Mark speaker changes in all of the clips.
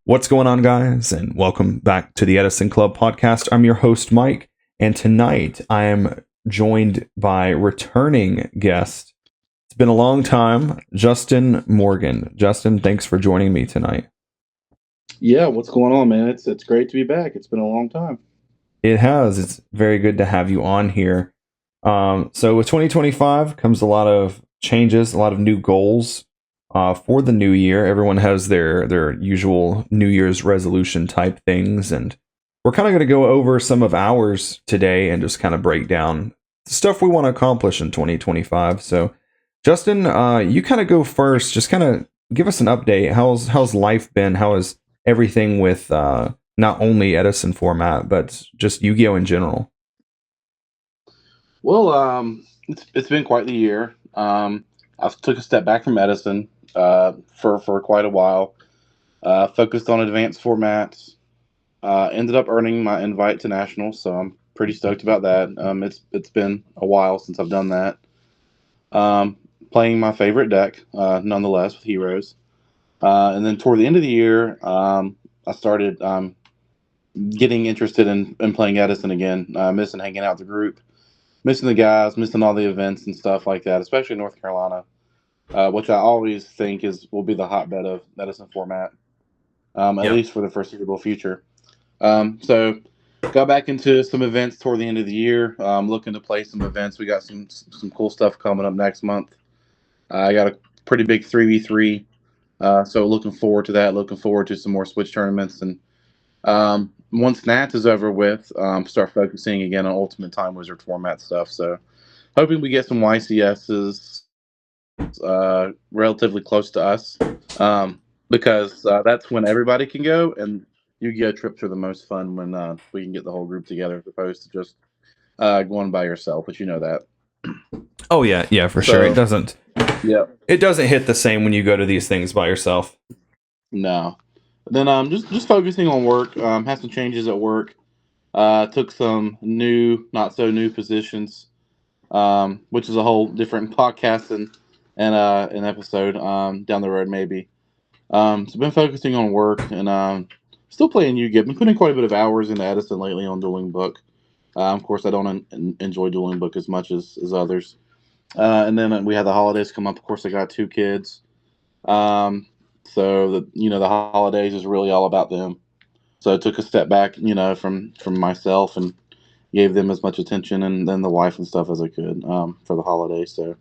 Speaker 1: What's going on, guys? And welcome back to the Edison Club podcast. I'm your host, Mike, and tonight I am joined by returning guest. It's been a long time, Justin Morgan. Justin, thanks for joining me tonight.
Speaker 2: Yeah, what's going on, man? It's great to be back. It's been a long time.
Speaker 1: It has. It's very good to have you on here. So with 2025 comes a lot of changes, a lot of new goals for the new year. Everyone has their usual New Year's resolution type things, and we're kind of going to go over some of ours today and just kind of break down the stuff we want to accomplish in 2025. So, Justin, you kind of go first. Just kind of give us an update. How's life been? How is everything with not only Edison format but just Yu-Gi-Oh in general?
Speaker 2: Well, it's been quite the year. I took a step back from Edison for quite a while. Focused on advanced formats. Ended up earning my invite to nationals, so I'm pretty stoked about that. It's been a while since I've done that. Playing my favorite deck, nonetheless, with heroes. And then toward the end of the year, I started getting interested in playing Edison again. Missing hanging out with the group, missing the guys, missing all the events and stuff like that, especially North Carolina, which I always think will be the hotbed of Edison format, at
Speaker 1: Yeah.
Speaker 2: least for the foreseeable future. So got back into some events toward the end of the year. Looking to play some events. We got some cool stuff coming up next month. I got a pretty big 3v3. So looking forward to that. Looking forward to some more Switch tournaments. And once Nats is over with, start focusing again on Ultimate Time Wizard format stuff. So hoping we get some YCSs relatively close to us, because that's when everybody can go, and Yu-Gi-Oh trips are the most fun when we can get the whole group together as opposed to just going by yourself, which you know that.
Speaker 1: Oh yeah, for sure.
Speaker 2: So, yeah,
Speaker 1: It doesn't hit the same when you go to these things by yourself.
Speaker 2: no. Then just focusing on work. Had some changes at work. Took some new, not so new positions, which is a whole different podcast and an episode down the road maybe. So been focusing on work and still playing Yu-Gi-Oh. Been putting quite a bit of hours into Edison lately on Dueling Book. Of course, I don't enjoy Dueling Book as much as others. And then we had the holidays come up. Of course, I got two kids. So the holidays is really all about them. So I took a step back, from myself and gave them as much attention and then the wife and stuff as I could for the holidays. So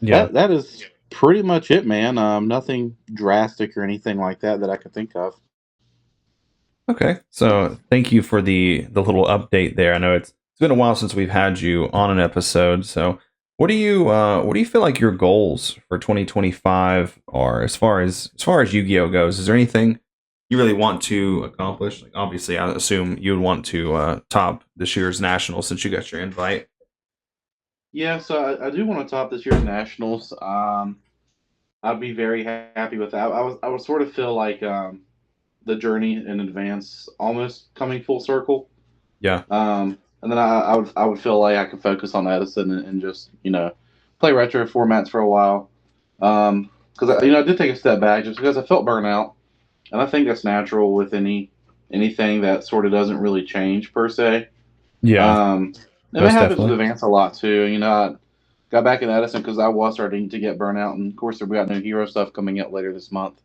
Speaker 1: Yeah.
Speaker 2: that is pretty much it, man. Nothing drastic or anything like that I could think of.
Speaker 1: Okay. So thank you for the little update there. I know it's been a while since we've had you on an episode. So what do you feel like your goals for 2025 are as far as Yu-Gi-Oh goes? Is there anything you really want to accomplish? Like, obviously, I assume you would want to top this year's national since you got your invite.
Speaker 2: Yeah, so I do want to top this year's nationals. I'd be very happy with that. I would sort of feel like the journey in advance almost coming full circle.
Speaker 1: Yeah.
Speaker 2: And then I would feel like I could focus on Edison and just play retro formats for a while. Because I did take a step back just because I felt burnout, and I think that's natural with anything that sort of doesn't really change per se.
Speaker 1: Yeah.
Speaker 2: Um, and it
Speaker 1: Most
Speaker 2: happens with
Speaker 1: definitely.
Speaker 2: Advance a lot too. I got back in Edison because I was starting to get burnout, and of course we got new hero stuff coming out later this month.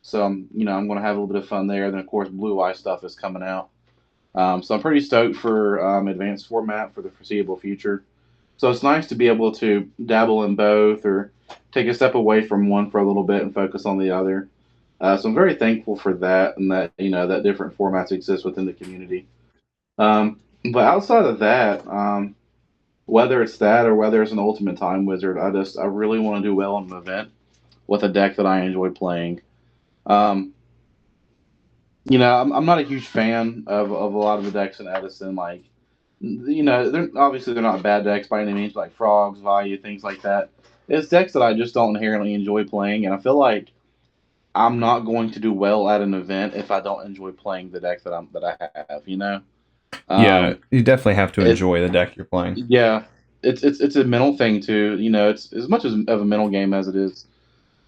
Speaker 2: So I'm going to have a little bit of fun there. Then of course Blue Eye stuff is coming out. So I'm pretty stoked for advanced format for the foreseeable future. So it's nice to be able to dabble in both or take a step away from one for a little bit and focus on the other. So I'm very thankful for that and that that different formats exist within the community. But outside of that, whether it's that or whether it's an Ultimate Time Wizard, I really want to do well in an event with a deck that I enjoy playing. Um, I'm not a huge fan of a lot of the decks in Edison. Like, they're not bad decks by any means, like Frogs, Value, things like that. It's decks that I just don't inherently enjoy playing, and I feel like I'm not going to do well at an event if I don't enjoy playing the deck that I have.
Speaker 1: Yeah,
Speaker 2: Um,
Speaker 1: you definitely have to
Speaker 2: it
Speaker 1: enjoy the deck you're playing.
Speaker 2: yeah, it's a mental thing too. It's as much of a mental game as it is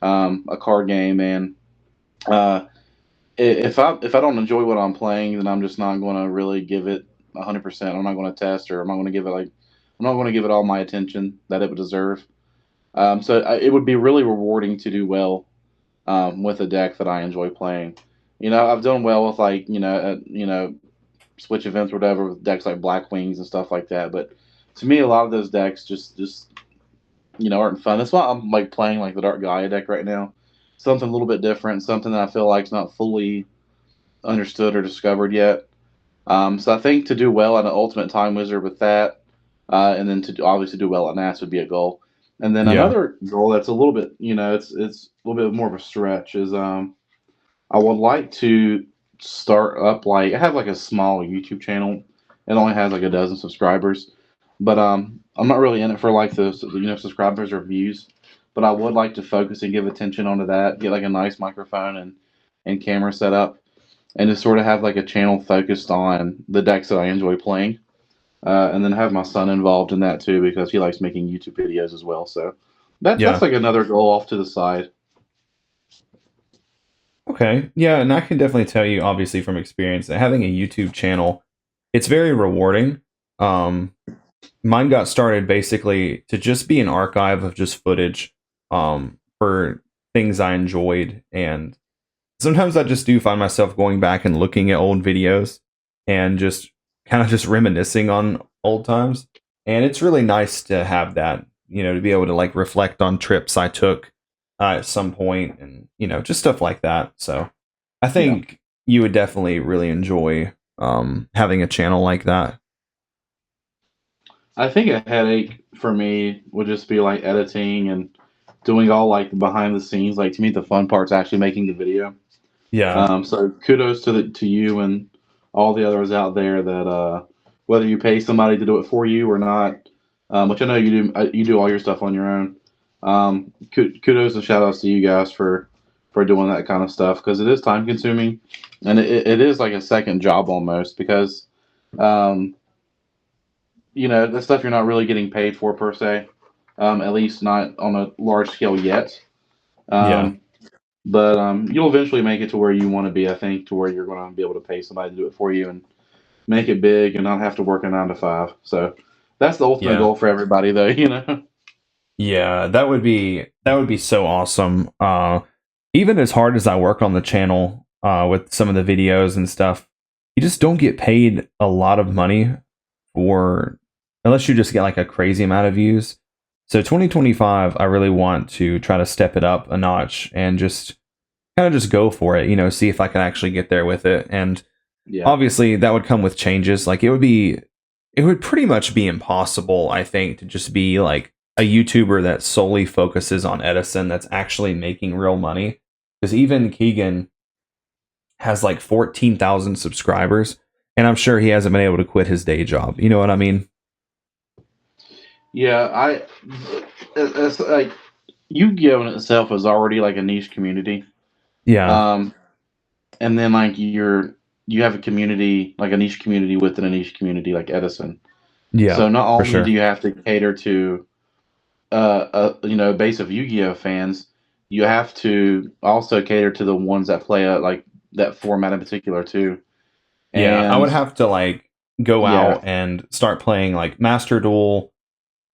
Speaker 2: a card game, and uh, if I don't enjoy what I'm playing, then I'm just not going to really give it 100%. I'm not going to test, or I'm not going to give it all my attention that it would deserve. It would be really rewarding to do well with a deck that I enjoy playing. I've done well with like Switch events or whatever with decks like Black Wings and stuff like that. But to me, a lot of those decks just aren't fun. That's why I'm like playing like the Dark Gaia deck right now. Something a little bit different, something that I feel like is not fully understood or discovered yet. So I think to do well at an Ultimate Time Wizard with that, and then to obviously do well at NAS would be a goal. And then
Speaker 1: Yeah.
Speaker 2: another goal that's a little bit, it's a little bit more of a stretch is I would like to start up like I have like a small YouTube channel. It only has like a dozen subscribers, but I'm not really in it for like the subscribers or views. But I would like to focus and give attention onto that. Get like a nice microphone and camera set up, and just sort of have like a channel focused on the decks that I enjoy playing. And then have my son involved in that too because he likes making YouTube videos as well. So that's
Speaker 1: Yeah.
Speaker 2: like another goal off to the side.
Speaker 1: Okay. Yeah, and I can definitely tell you, obviously from experience, that having a YouTube channel, it's very rewarding. Um, Mine got started basically to just be an archive of just footage for things I enjoyed, and sometimes I just do find myself going back and looking at old videos and just kind of just reminiscing on old times. And it's really nice to have that, to be able to like reflect on trips I took at some point and, just stuff like that. So I
Speaker 2: Yeah.
Speaker 1: think you would definitely really enjoy having a channel like that.
Speaker 2: I think a headache for me would just be like editing and doing all like the behind the scenes. Like to me, the fun part's actually making the video.
Speaker 1: Yeah.
Speaker 2: So kudos to you and all the others out there that whether you pay somebody to do it for you or not, which I know you do all your stuff on your own. Kudos and shout outs to you guys for doing that kind of stuff because it is time consuming and it is like a second job almost because um, the stuff you're not really getting paid for per se, at least not on a large scale yet.
Speaker 1: Yeah.
Speaker 2: Um, but you'll eventually make it to where you want to be, I think, to where you're going to be able to pay somebody to do it for you and make it big and not have to work a 9 to 5. So that's the ultimate
Speaker 1: Yeah.
Speaker 2: goal for everybody, though.
Speaker 1: Yeah, that would be so awesome. Even as hard as I work on the channel with some of the videos and stuff, you just don't get paid a lot of money for unless you just get like a crazy amount of views. So 2025, I really want to try to step it up a notch and just kind of just go for it, see if I can actually get there with it. And
Speaker 2: Yeah,
Speaker 1: obviously that would come with changes. Like it would pretty much be impossible, I think, to just be like a YouTuber that solely focuses on Edison that's actually making real money. Because even Keegan has like 14,000 subscribers, and I'm sure he hasn't been able to quit his day job. You know what I mean?
Speaker 2: yeah. It's like Yu-Gi-Oh in itself is already like a niche community.
Speaker 1: Yeah.
Speaker 2: Um, and then like you have a community like a niche community within a niche community like Edison.
Speaker 1: Yeah,
Speaker 2: So not
Speaker 1: for
Speaker 2: only do
Speaker 1: sure.
Speaker 2: you have to cater to a base of Yu-Gi-Oh fans, you have to also cater to the ones that play like that format in particular too.
Speaker 1: Yeah, I
Speaker 2: And
Speaker 1: would have to like go
Speaker 2: yeah,
Speaker 1: out and start playing like Master Duel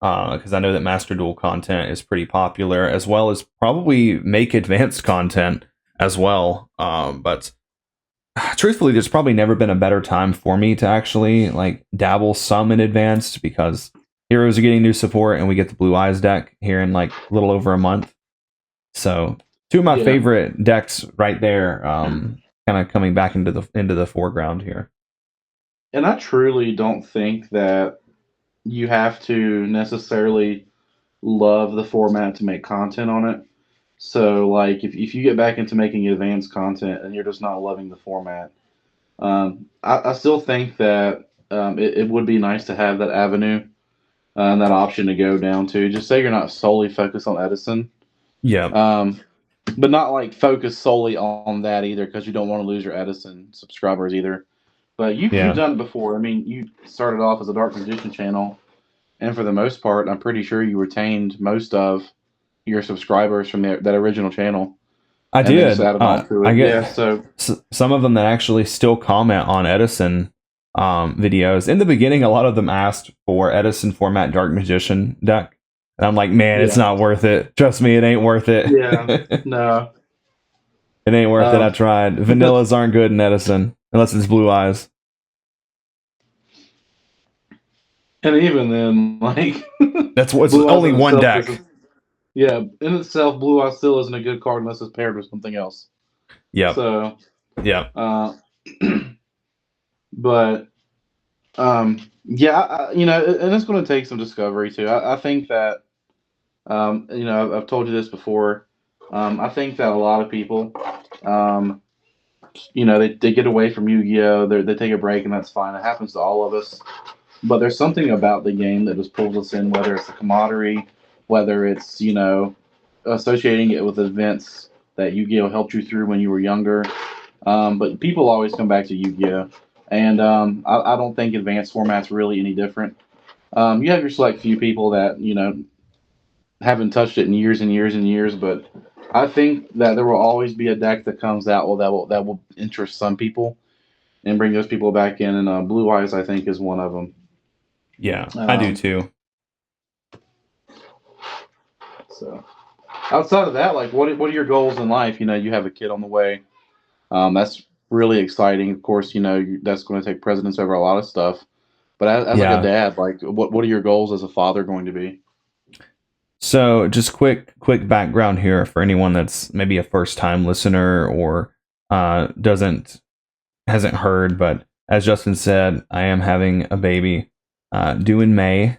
Speaker 1: because I know that Master Duel content is pretty popular, as well as probably make advanced content as well. But truthfully, there's probably never been a better time for me to actually like dabble some in advanced because heroes are getting new support, and we get the Blue Eyes deck here in like a little over a month. So two of my
Speaker 2: yeah.
Speaker 1: favorite decks right there, kind of coming back into the foreground here.
Speaker 2: And I truly don't think that you have to necessarily love the format to make content on it. So like if you get back into making advanced content and you're just not loving the format, I still think that it would be nice to have that avenue and that option to go down to. Just say you're not solely focused on Edison,
Speaker 1: Yeah,
Speaker 2: um, but not like focus solely on that either because you don't want to lose your Edison subscribers either. But you've
Speaker 1: yeah,
Speaker 2: done it before. I mean, you started off as a Dark Magician channel, and for the most part, I'm pretty sure you retained most of your subscribers from that original channel.
Speaker 1: I
Speaker 2: and they just
Speaker 1: did.
Speaker 2: added on to
Speaker 1: I
Speaker 2: it.
Speaker 1: get
Speaker 2: Yeah, so
Speaker 1: some of them that actually still comment on Edison videos. In the beginning, a lot of them asked for Edison format Dark Magician deck. And I'm like, man, it's
Speaker 2: yeah,
Speaker 1: not worth it. Trust me, it ain't worth it.
Speaker 2: yeah,
Speaker 1: It
Speaker 2: no.
Speaker 1: ain't worth it. I
Speaker 2: Um,
Speaker 1: tried.
Speaker 2: but
Speaker 1: Vanillas aren't good in Edison, unless it's blue eyes.
Speaker 2: and even then, like
Speaker 1: That's what's
Speaker 2: Blue Eyes
Speaker 1: only
Speaker 2: in
Speaker 1: one
Speaker 2: itself
Speaker 1: deck.
Speaker 2: isn't. Yeah, in itself, Blue Eyes still isn't a good card unless it's paired with something else.
Speaker 1: Yep.
Speaker 2: So,
Speaker 1: Yep.
Speaker 2: but yeah, and it's going to take some discovery too. I think that I've told you this before. I think that a lot of people, um, they get away from Yu-Gi-Oh. They take a break, and that's fine. It happens to all of us. But there's something about the game that just pulls us in, whether it's the camaraderie, whether it's associating it with events that Yu-Gi-Oh helped you through when you were younger. But people always come back to Yu-Gi-Oh, and I don't think advanced format's really any different. You have your select few people that haven't touched it in years and years and years, but I think that there will always be a deck that comes out that will interest some people and bring those people back in. And Blue Eyes, I think, is one of them.
Speaker 1: Yeah, I do
Speaker 2: Um,
Speaker 1: too.
Speaker 2: so outside of that, like what are your goals in life? You have a kid on the way. That's really exciting. Of course, that's going to take precedence over a lot of stuff. But as like a
Speaker 1: Yeah.
Speaker 2: dad, like what are your goals as a father going to be?
Speaker 1: So, just quick background here for anyone that's maybe a first time listener or doesn't hasn't heard, but as Justin said, I am having a baby due in May.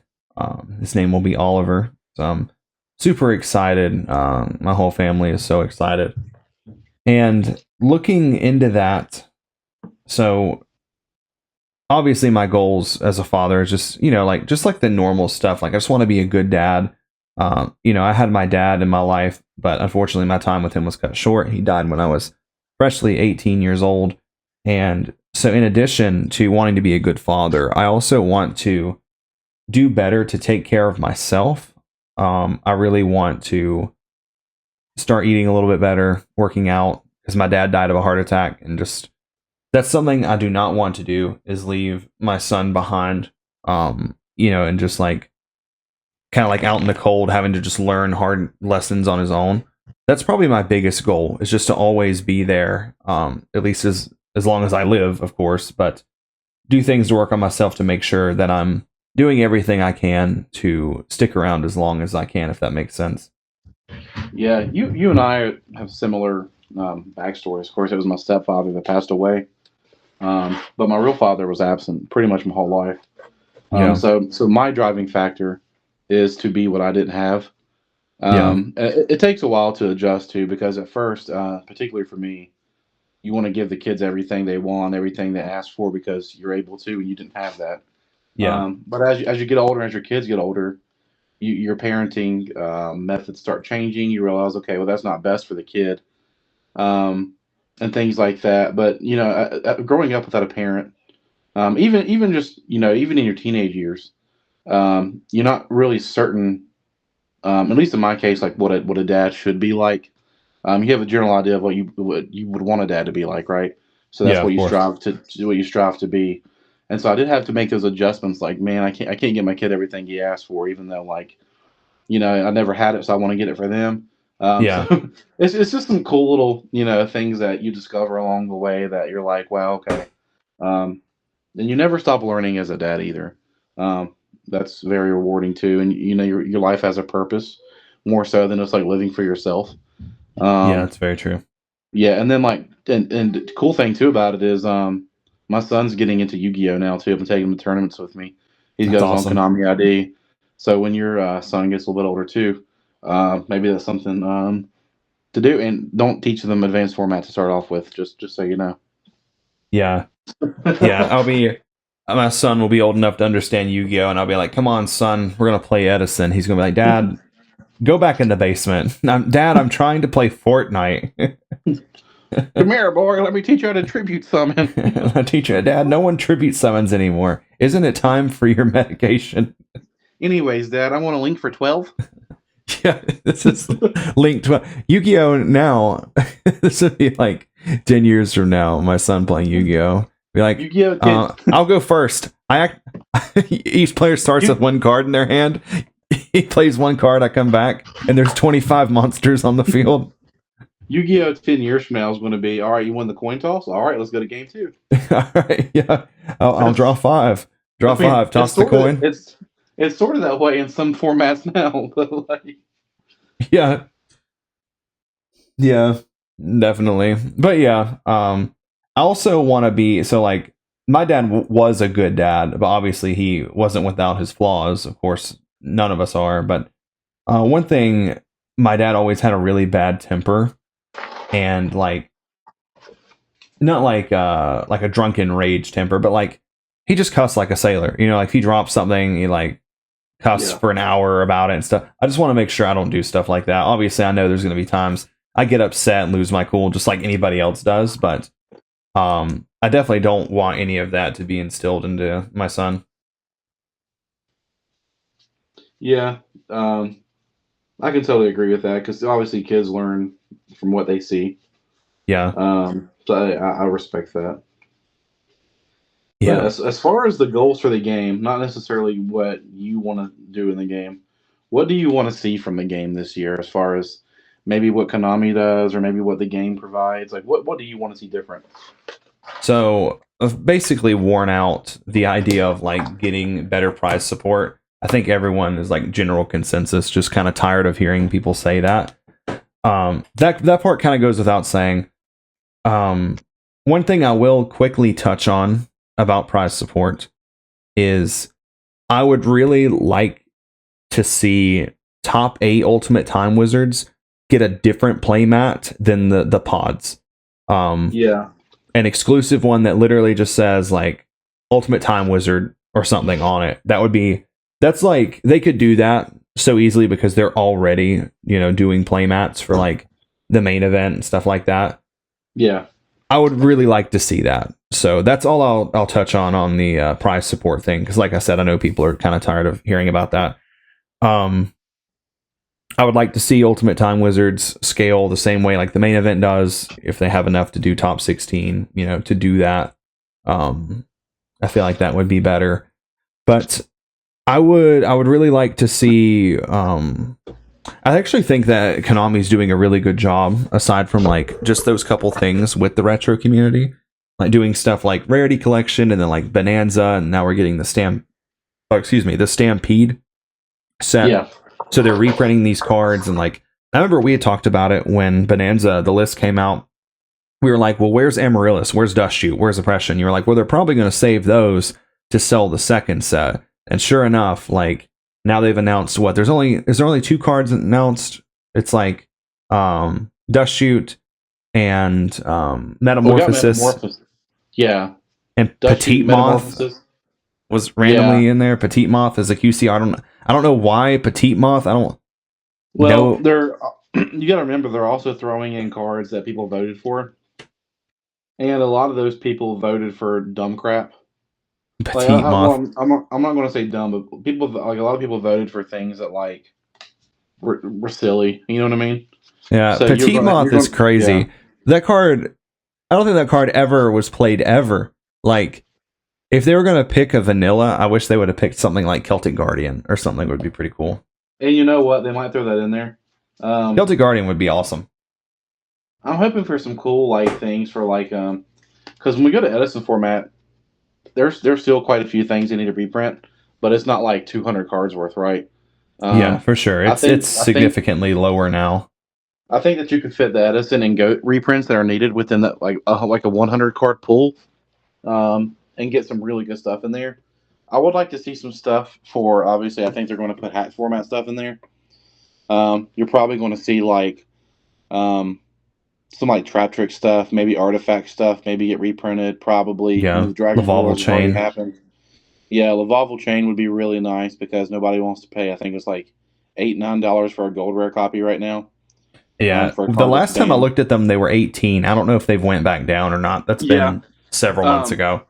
Speaker 1: His name will be Oliver. So I'm super excited. My whole family is so excited. And looking into that, so obviously my goals as a father is just like the normal stuff. Like I just want to be a good dad. I had my dad in my life, but unfortunately my time with him was cut short. He died when I was freshly 18 years old. And so in addition to wanting to be a good father, I also want to do better to take care of myself. I really want to start eating a little bit better, working out, because my dad died of a heart attack, and just that's something I do not want to do, is leave my son behind, and just like kind of like out in the cold, having to just learn hard lessons on his own. That's probably my biggest goal, is just to always be there, at least as long as I live, of course, but do things to work on myself to make sure that I'm doing everything I can to stick around as long as I can, if that makes sense.
Speaker 2: Yeah, you and I have similar backstories. Of course, it was my stepfather that passed away, but my real father was absent pretty much my whole life.
Speaker 1: Yeah.
Speaker 2: So my driving factor is to be what I didn't have.
Speaker 1: Yeah.
Speaker 2: It takes a while to adjust to, because at first, particularly for me, you want to give the kids everything they want, everything they ask for, because you're able to, and you didn't have that.
Speaker 1: Yeah.
Speaker 2: But as you get older, as your kids get older, your parenting methods start changing. You realize, okay, well, that's not best for the kid, um, and things like that. But growing up without a parent, even just even in your teenage years, you're not really certain. At least in my case, like what a dad should be like. You have a general idea of what you would want a dad to be like, right? So that's
Speaker 1: Yeah,
Speaker 2: what
Speaker 1: of
Speaker 2: you
Speaker 1: course.
Speaker 2: strive to what you strive to be. And so I did have to make those adjustments. Like, man, I can't get my kid everything he asked for, even though like I never had it, so I want to get it for them.
Speaker 1: Yeah.
Speaker 2: So it's just some cool little things that you discover along the way that you're like, wow, okay. And you never stop learning as a dad either. Um, that's very rewarding too, and your life has a purpose more so than just like living for yourself.
Speaker 1: Yeah,
Speaker 2: Um,
Speaker 1: that's very true.
Speaker 2: yeah, and then like and the cool thing too about it is my son's getting into Yu-Gi-Oh now too. I've been taking him to tournaments with me. He's
Speaker 1: That's
Speaker 2: got his own
Speaker 1: awesome.
Speaker 2: Konami ID. So when your son gets a little bit older too, maybe that's something to do. And don't teach them advanced format to start off with. Just so you know.
Speaker 1: Yeah. Yeah, my son will be old enough to understand Yu-Gi-Oh, and I'll be like, "Come on, son, we're gonna play Edison." He's gonna be like, "Dad, go back in the basement." Dad, I'm trying to play Fortnite.
Speaker 2: Come here, boy. Let me teach you how to tribute summon.
Speaker 1: I teach you, Dad, no one tribute summons anymore. Isn't it time for your medication?
Speaker 2: Anyways, Dad, I want a link for 12.
Speaker 1: Yeah, this is linked to Yu-Gi-Oh! Now. This would be like 10 years from now. My son playing Yu-Gi-Oh! Be like,
Speaker 2: Yu-Gi-Oh kids.
Speaker 1: I'll go first. Each player starts with one card in their hand. He plays one card. I come back, and there's 25 monsters on the field.
Speaker 2: Yu-Gi-Oh 10 years from now is going to be, all right, you won the coin toss? All right, let's go to game 2.
Speaker 1: All right, yeah. I'll draw 5. Draw 5. Toss the coin.
Speaker 2: It's sort of that way in some formats now. But like,
Speaker 1: yeah, definitely. But yeah, I also want to be so like my dad was a good dad, but obviously he wasn't without his flaws. Of course, none of us are. But one thing, my dad always had a really bad temper, and like not like a drunken rage temper, but like he just cussed like a sailor. You know, like if he dropped something, he like cuss for an hour about it and stuff. I just want to make sure I don't do stuff like that. Obviously, I know there's going to be times I get upset and lose my cool just like anybody else does, but I definitely don't want any of that to be instilled into my son.
Speaker 2: yeah, I can totally agree with that because obviously kids learn from what they see.
Speaker 1: Yeah.
Speaker 2: So I respect that.
Speaker 1: Yeah.
Speaker 2: But as far as the goals for the game, not necessarily what you want to do in the game, what do you want to see from the game this year as far as maybe what Konami does or maybe what the game provides? Like, what do you want to see different?
Speaker 1: So I've basically worn out the idea of like getting better prize support. I think everyone is like general consensus, just kind of tired of hearing people say that. That part kind of goes without saying. One thing I will quickly touch on about prize support is I would really like to see top 8 Ultimate Time Wizards get a different playmat than the pods.
Speaker 2: Yeah.
Speaker 1: An exclusive one that literally just says like Ultimate Time Wizard or something on it. That's like they could do that so easily because they're already, doing playmats for like the main event and stuff like that.
Speaker 2: Yeah.
Speaker 1: I would really like to see that. So that's all I'll touch on the prize support thing because, like I said, I know people are kind of tired of hearing about that. I would like to see Ultimate Time Wizards scale the same way like the main event does. If they have enough to do top 16, to do that, I feel like that would be better. But I would really like to see. I actually think that Konami's doing a really good job, aside from like just those couple things with the retro community, like doing stuff like Rarity Collection and then like Bonanza, and now we're getting the Stampede set.
Speaker 2: Yeah.
Speaker 1: So they're reprinting these cards, and like I remember we had talked about it when Bonanza the list came out. We were like, well, where's Amaryllis? Where's Dust Shoot? Where's Oppression? You were like, well, they're probably going to save those to sell the second set. And sure enough, like now they've announced what is there only 2 cards announced? It's like Dust Shoot and Metamorphosis.
Speaker 2: Yeah.
Speaker 1: And
Speaker 2: Dust
Speaker 1: Petite
Speaker 2: Shoot,
Speaker 1: Moth was randomly in there. Petite Moth is a QC. I don't know why Petite Moth. I don't.
Speaker 2: Well, they're you got to remember they're also throwing in cards that people voted for, and a lot of those people voted for dumb crap.
Speaker 1: Petite Moth.
Speaker 2: Well, I'm not going to say dumb, but people like a lot of people voted for things that like were silly. You know what I mean?
Speaker 1: Yeah,
Speaker 2: So
Speaker 1: Petite Moth is crazy.
Speaker 2: Yeah.
Speaker 1: That card, I don't think that card ever was played ever. Like, if they were going to pick a vanilla, I wish they would have picked something like Celtic Guardian or something would be pretty cool.
Speaker 2: And you know what? They might throw that in there.
Speaker 1: Celtic Guardian would be awesome.
Speaker 2: I'm hoping for some cool like things for like because when we go to Edison format, there's still quite a few things they need to reprint, but it's not like 200 cards worth, right?
Speaker 1: Yeah, for sure. It's significantly lower now.
Speaker 2: I think that you could fit the Edison and GOAT reprints that are needed within that like a 100 card pool, and get some really good stuff in there. I would like to see some stuff for obviously. I think they're going to put hack format stuff in there. You're probably going to see like some like trap trick stuff, maybe artifact stuff, maybe get reprinted. Probably,
Speaker 1: yeah.
Speaker 2: Lavalval
Speaker 1: Chain
Speaker 2: happened. Yeah, Lavalval Chain would be really nice because nobody wants to pay. I think it's like $8-9 for a gold rare copy right now.
Speaker 1: Yeah, the last time I looked at them, they were 18. I don't know if they've went back down or not. That's been several months ago.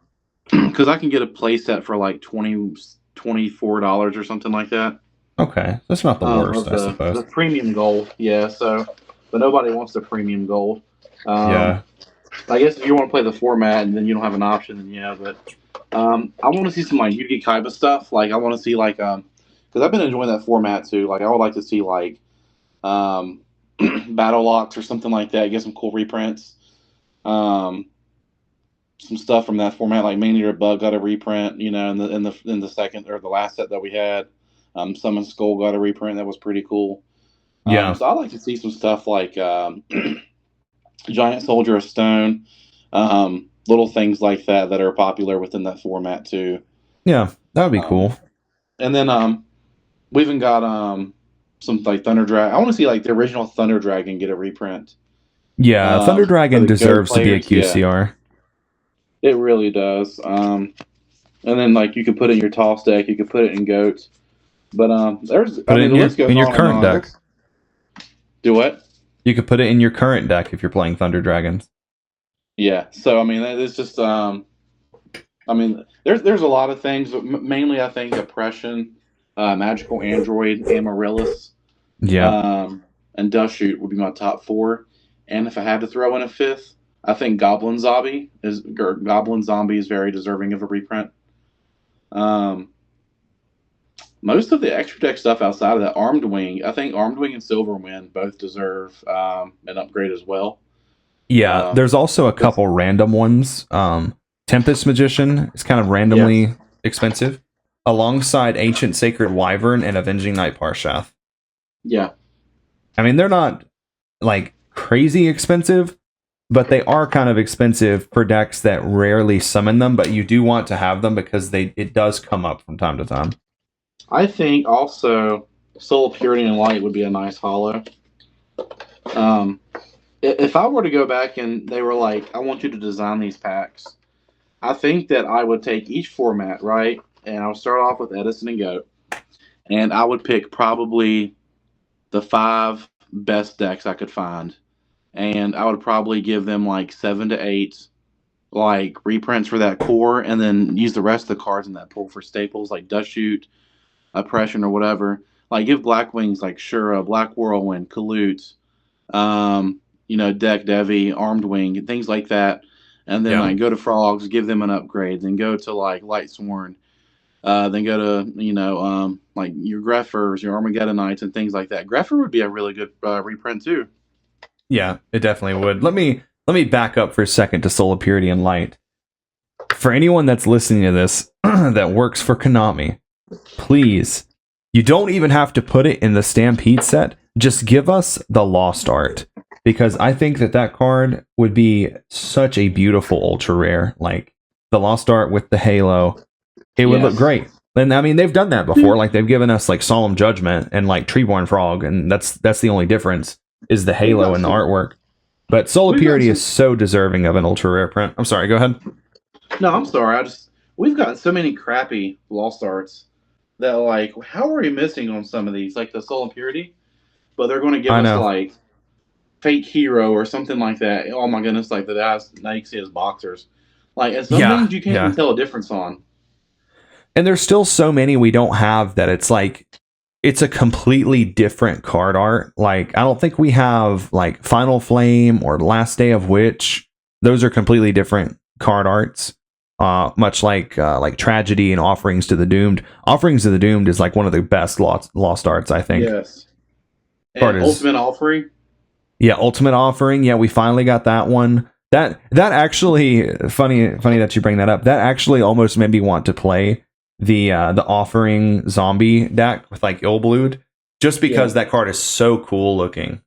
Speaker 2: Because I can get a playset for like $24 or something like that.
Speaker 1: Okay, that's not the worst,
Speaker 2: of
Speaker 1: I
Speaker 2: the
Speaker 1: suppose.
Speaker 2: premium gold. Yeah, so but nobody wants the premium gold. Um,
Speaker 1: Yeah,
Speaker 2: I guess if you want to play the format and then you don't have an option, then yeah. But I want to see some like Yugi Kaiba stuff. Like I want to see like because I've been enjoying that format too. Like I would like to see like um, battle locks or something like that. Get some cool reprints. Um, some stuff from that format, like Mania Bug got a reprint. You know, in the second or the last set that we had. Summon Skull got a reprint that was pretty cool.
Speaker 1: yeah,
Speaker 2: So I'd like to see some stuff like Giant Soldier of Stone, little things like that that are popular within that format too.
Speaker 1: yeah. That would be
Speaker 2: Um,
Speaker 1: cool.
Speaker 2: and then we even got some like Thunder Dragon. I want to see like the original Thunder Dragon get a reprint.
Speaker 1: Yeah, Thunder
Speaker 2: For
Speaker 1: Dragon
Speaker 2: the Go
Speaker 1: deserves to be a
Speaker 2: players, yeah,
Speaker 1: QCR.
Speaker 2: it really does. And then like you could put it in your toss deck, you could put it in goats. But
Speaker 1: Put
Speaker 2: I
Speaker 1: it
Speaker 2: mean
Speaker 1: in
Speaker 2: the list goes
Speaker 1: your
Speaker 2: on and
Speaker 1: current
Speaker 2: on.
Speaker 1: deck.
Speaker 2: Let's do what?
Speaker 1: You could put it in your current deck if you're playing Thunder Dragons.
Speaker 2: Yeah. So I mean it's just I mean, there's a lot of things, but mainly I think Oppression, Magical Android, Amaryllis,
Speaker 1: Yeah,
Speaker 2: um, and Dust Shoot would be my top four. And if I had to throw in a fifth, I think Goblin Zombie is very deserving of a reprint. Um, Most of the extra deck stuff outside of that, Armed Wing, I think Armed Wing and Silverwind both deserve an upgrade as well.
Speaker 1: yeah.
Speaker 2: Um,
Speaker 1: There's also a
Speaker 2: it's,
Speaker 1: couple random ones. Tempest Magician is kind of
Speaker 2: yes,
Speaker 1: randomly expensive, alongside Ancient Sacred Wyvern and Avenging Knight Parshath.
Speaker 2: yeah,
Speaker 1: I mean, they're not like crazy expensive, but they are kind of expensive for decks that rarely summon them. But you do want to have them because it does come up from time to time.
Speaker 2: I think also Soul of Purity and Light would be a nice hollow. Um, if I were to go back and they were like, I want you to design these packs, I think that I would take each format, right? And I'll start off with Edison and Goat. And I would pick probably the five best decks I could find. And I would probably give them like 7 to 8 like reprints for that core and then use the rest of the cards in that pool for staples like Dust Shoot, Oppression, or whatever. Like give Black Wings like Shura, Black Whirlwind, Kalute, Deck Devi, Armed Wing, and things like that. And then
Speaker 1: Yeah.
Speaker 2: like go to Frogs, give them an upgrade. Then go to like Light Sworn. Then go to like your Greffers, your Armageddon Knights, and things like that. Greffer would be a really good reprint too.
Speaker 1: Yeah, it definitely would. Let me back up for a second to Soul of Purity and Light. For anyone that's listening to this that works for Konami, please, you don't even have to put it in the Stampede set. Just give us the Lost Art, because I think that card would be such a beautiful ultra rare. Like the Lost Art with the halo, it would look
Speaker 2: Yes.
Speaker 1: great. And I mean, they've done that before. Like they've given us like Solemn Judgment and like Treeborn Frog, and that's the only difference is the
Speaker 2: We've
Speaker 1: halo
Speaker 2: got
Speaker 1: and the
Speaker 2: some.
Speaker 1: artwork. But Soul of
Speaker 2: We've got
Speaker 1: Purity
Speaker 2: some.
Speaker 1: is so deserving of an ultra rare print. I'm sorry, go ahead.
Speaker 2: No, I'm sorry. We've gotten so many crappy Lost Arts that like how are we missing on some of these like the Soul and Purity, but they're going to give
Speaker 1: I
Speaker 2: us
Speaker 1: know.
Speaker 2: like Fake Hero or something like that. Oh my goodness! Like the guys now you can see as boxers. Like and some
Speaker 1: Yeah,
Speaker 2: things you can't even
Speaker 1: yeah.
Speaker 2: tell a difference on.
Speaker 1: And there's still so many we don't have that it's like it's a completely different card art. Like I don't think we have like Final Flame or Last Day of Witch. Those are completely different card arts. Much like Tragedy and Offerings to the Doomed. Offerings to the Doomed is like one of the best lost arts, I think.
Speaker 2: Yes.
Speaker 1: Card
Speaker 2: And
Speaker 1: is
Speaker 2: Ultimate Offering.
Speaker 1: Yeah, Ultimate Offering. Yeah, we finally got that one. That actually funny that you bring that up. That actually almost made me want to play the Offering zombie deck with like Illblood, just because
Speaker 2: Yeah.
Speaker 1: that card is so cool looking.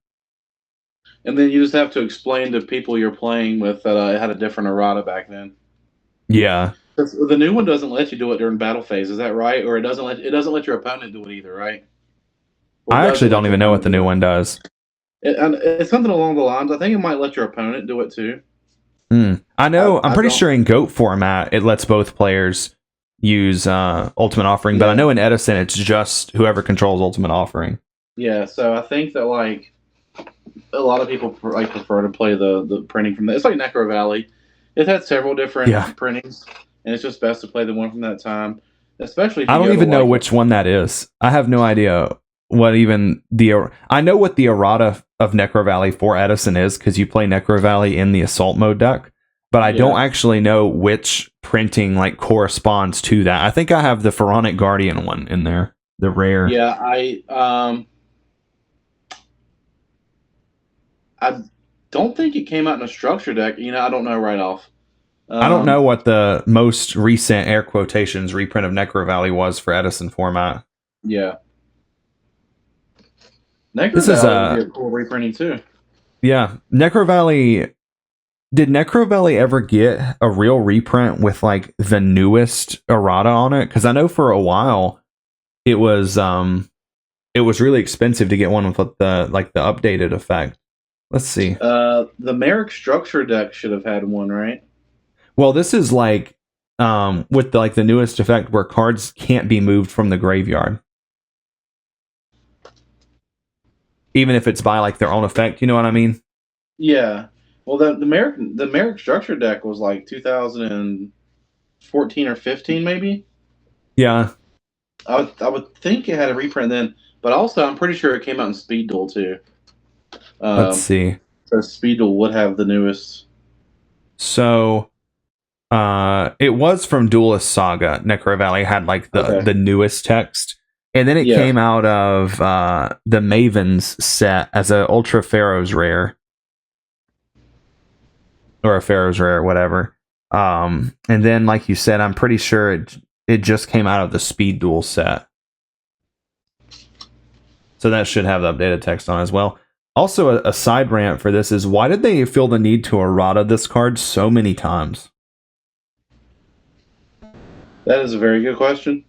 Speaker 2: And then you just have to explain to people you're playing with that it had a different errata back then.
Speaker 1: Yeah,
Speaker 2: 'Cause the new one doesn't let you do it during battle phase. Is that right? Or it doesn't let your opponent do it either, right? Or
Speaker 1: I
Speaker 2: does
Speaker 1: actually
Speaker 2: it let
Speaker 1: don't
Speaker 2: your
Speaker 1: even know what
Speaker 2: opponent
Speaker 1: the new
Speaker 2: do it?
Speaker 1: one does.
Speaker 2: And it's something along the lines. I think it might let your opponent do it too.
Speaker 1: I know. I'm
Speaker 2: I
Speaker 1: pretty
Speaker 2: don't.
Speaker 1: sure in Goat format it lets both players use Ultimate Offering, but I
Speaker 2: Yeah,
Speaker 1: know in Edison it's just whoever controls Ultimate Offering.
Speaker 2: yeah. So I think that like a lot of people like prefer to play the printing from that. It's like Necro Valley. It had several
Speaker 1: Yeah,
Speaker 2: different printings, and it's just best to play the one from that time. especially if
Speaker 1: I
Speaker 2: you
Speaker 1: don't
Speaker 2: go to
Speaker 1: even know
Speaker 2: like
Speaker 1: which one that is. I have no idea what even I know what the errata of Necro Valley for Edison is because you play Necro Valley in the assault mode deck, but I don't
Speaker 2: yeah
Speaker 1: actually know which printing like corresponds to that. I think I have the Pharaonic Guardian one in there, the rare.
Speaker 2: yeah I don't think it came out in a structure deck. I don't know right off.
Speaker 1: I don't know
Speaker 2: Um,
Speaker 1: what the most recent air quotations reprint of Necro Valley was for Edison format.
Speaker 2: yeah, Necro
Speaker 1: This is
Speaker 2: Valley would be a cool reprinting too.
Speaker 1: yeah, Necro Valley. Did Necro Valley ever get a real reprint with like the newest errata on it? Because I know for a while it was really expensive to get one with the updated effect. Let's see.
Speaker 2: The Merrick structure deck should have had one, right?
Speaker 1: Well, this is like with the newest effect where cards can't be moved from the graveyard, even if it's by like their own effect. You know what I mean?
Speaker 2: Yeah. Well, the Merrick structure deck was like 2014 or 15, maybe.
Speaker 1: Yeah.
Speaker 2: I would think it had a reprint then, but also I'm pretty sure it came out in Speed Duel too.
Speaker 1: Let's
Speaker 2: Um,
Speaker 1: see.
Speaker 2: so Speed Duel would have the newest.
Speaker 1: So it was from Duelist Saga. Necro Valley had like
Speaker 2: Okay.
Speaker 1: the newest text, and then it
Speaker 2: Yeah.
Speaker 1: came out of the Mavens set as a Ultra Pharaoh's rare or a Pharaoh's rare, whatever. And then, like you said, I'm pretty sure it just came out of the Speed Duel set, so that should have the updated text on as well. Also, a side rant for this is why did they feel the need to errata this card so many times?
Speaker 2: That is a very good question.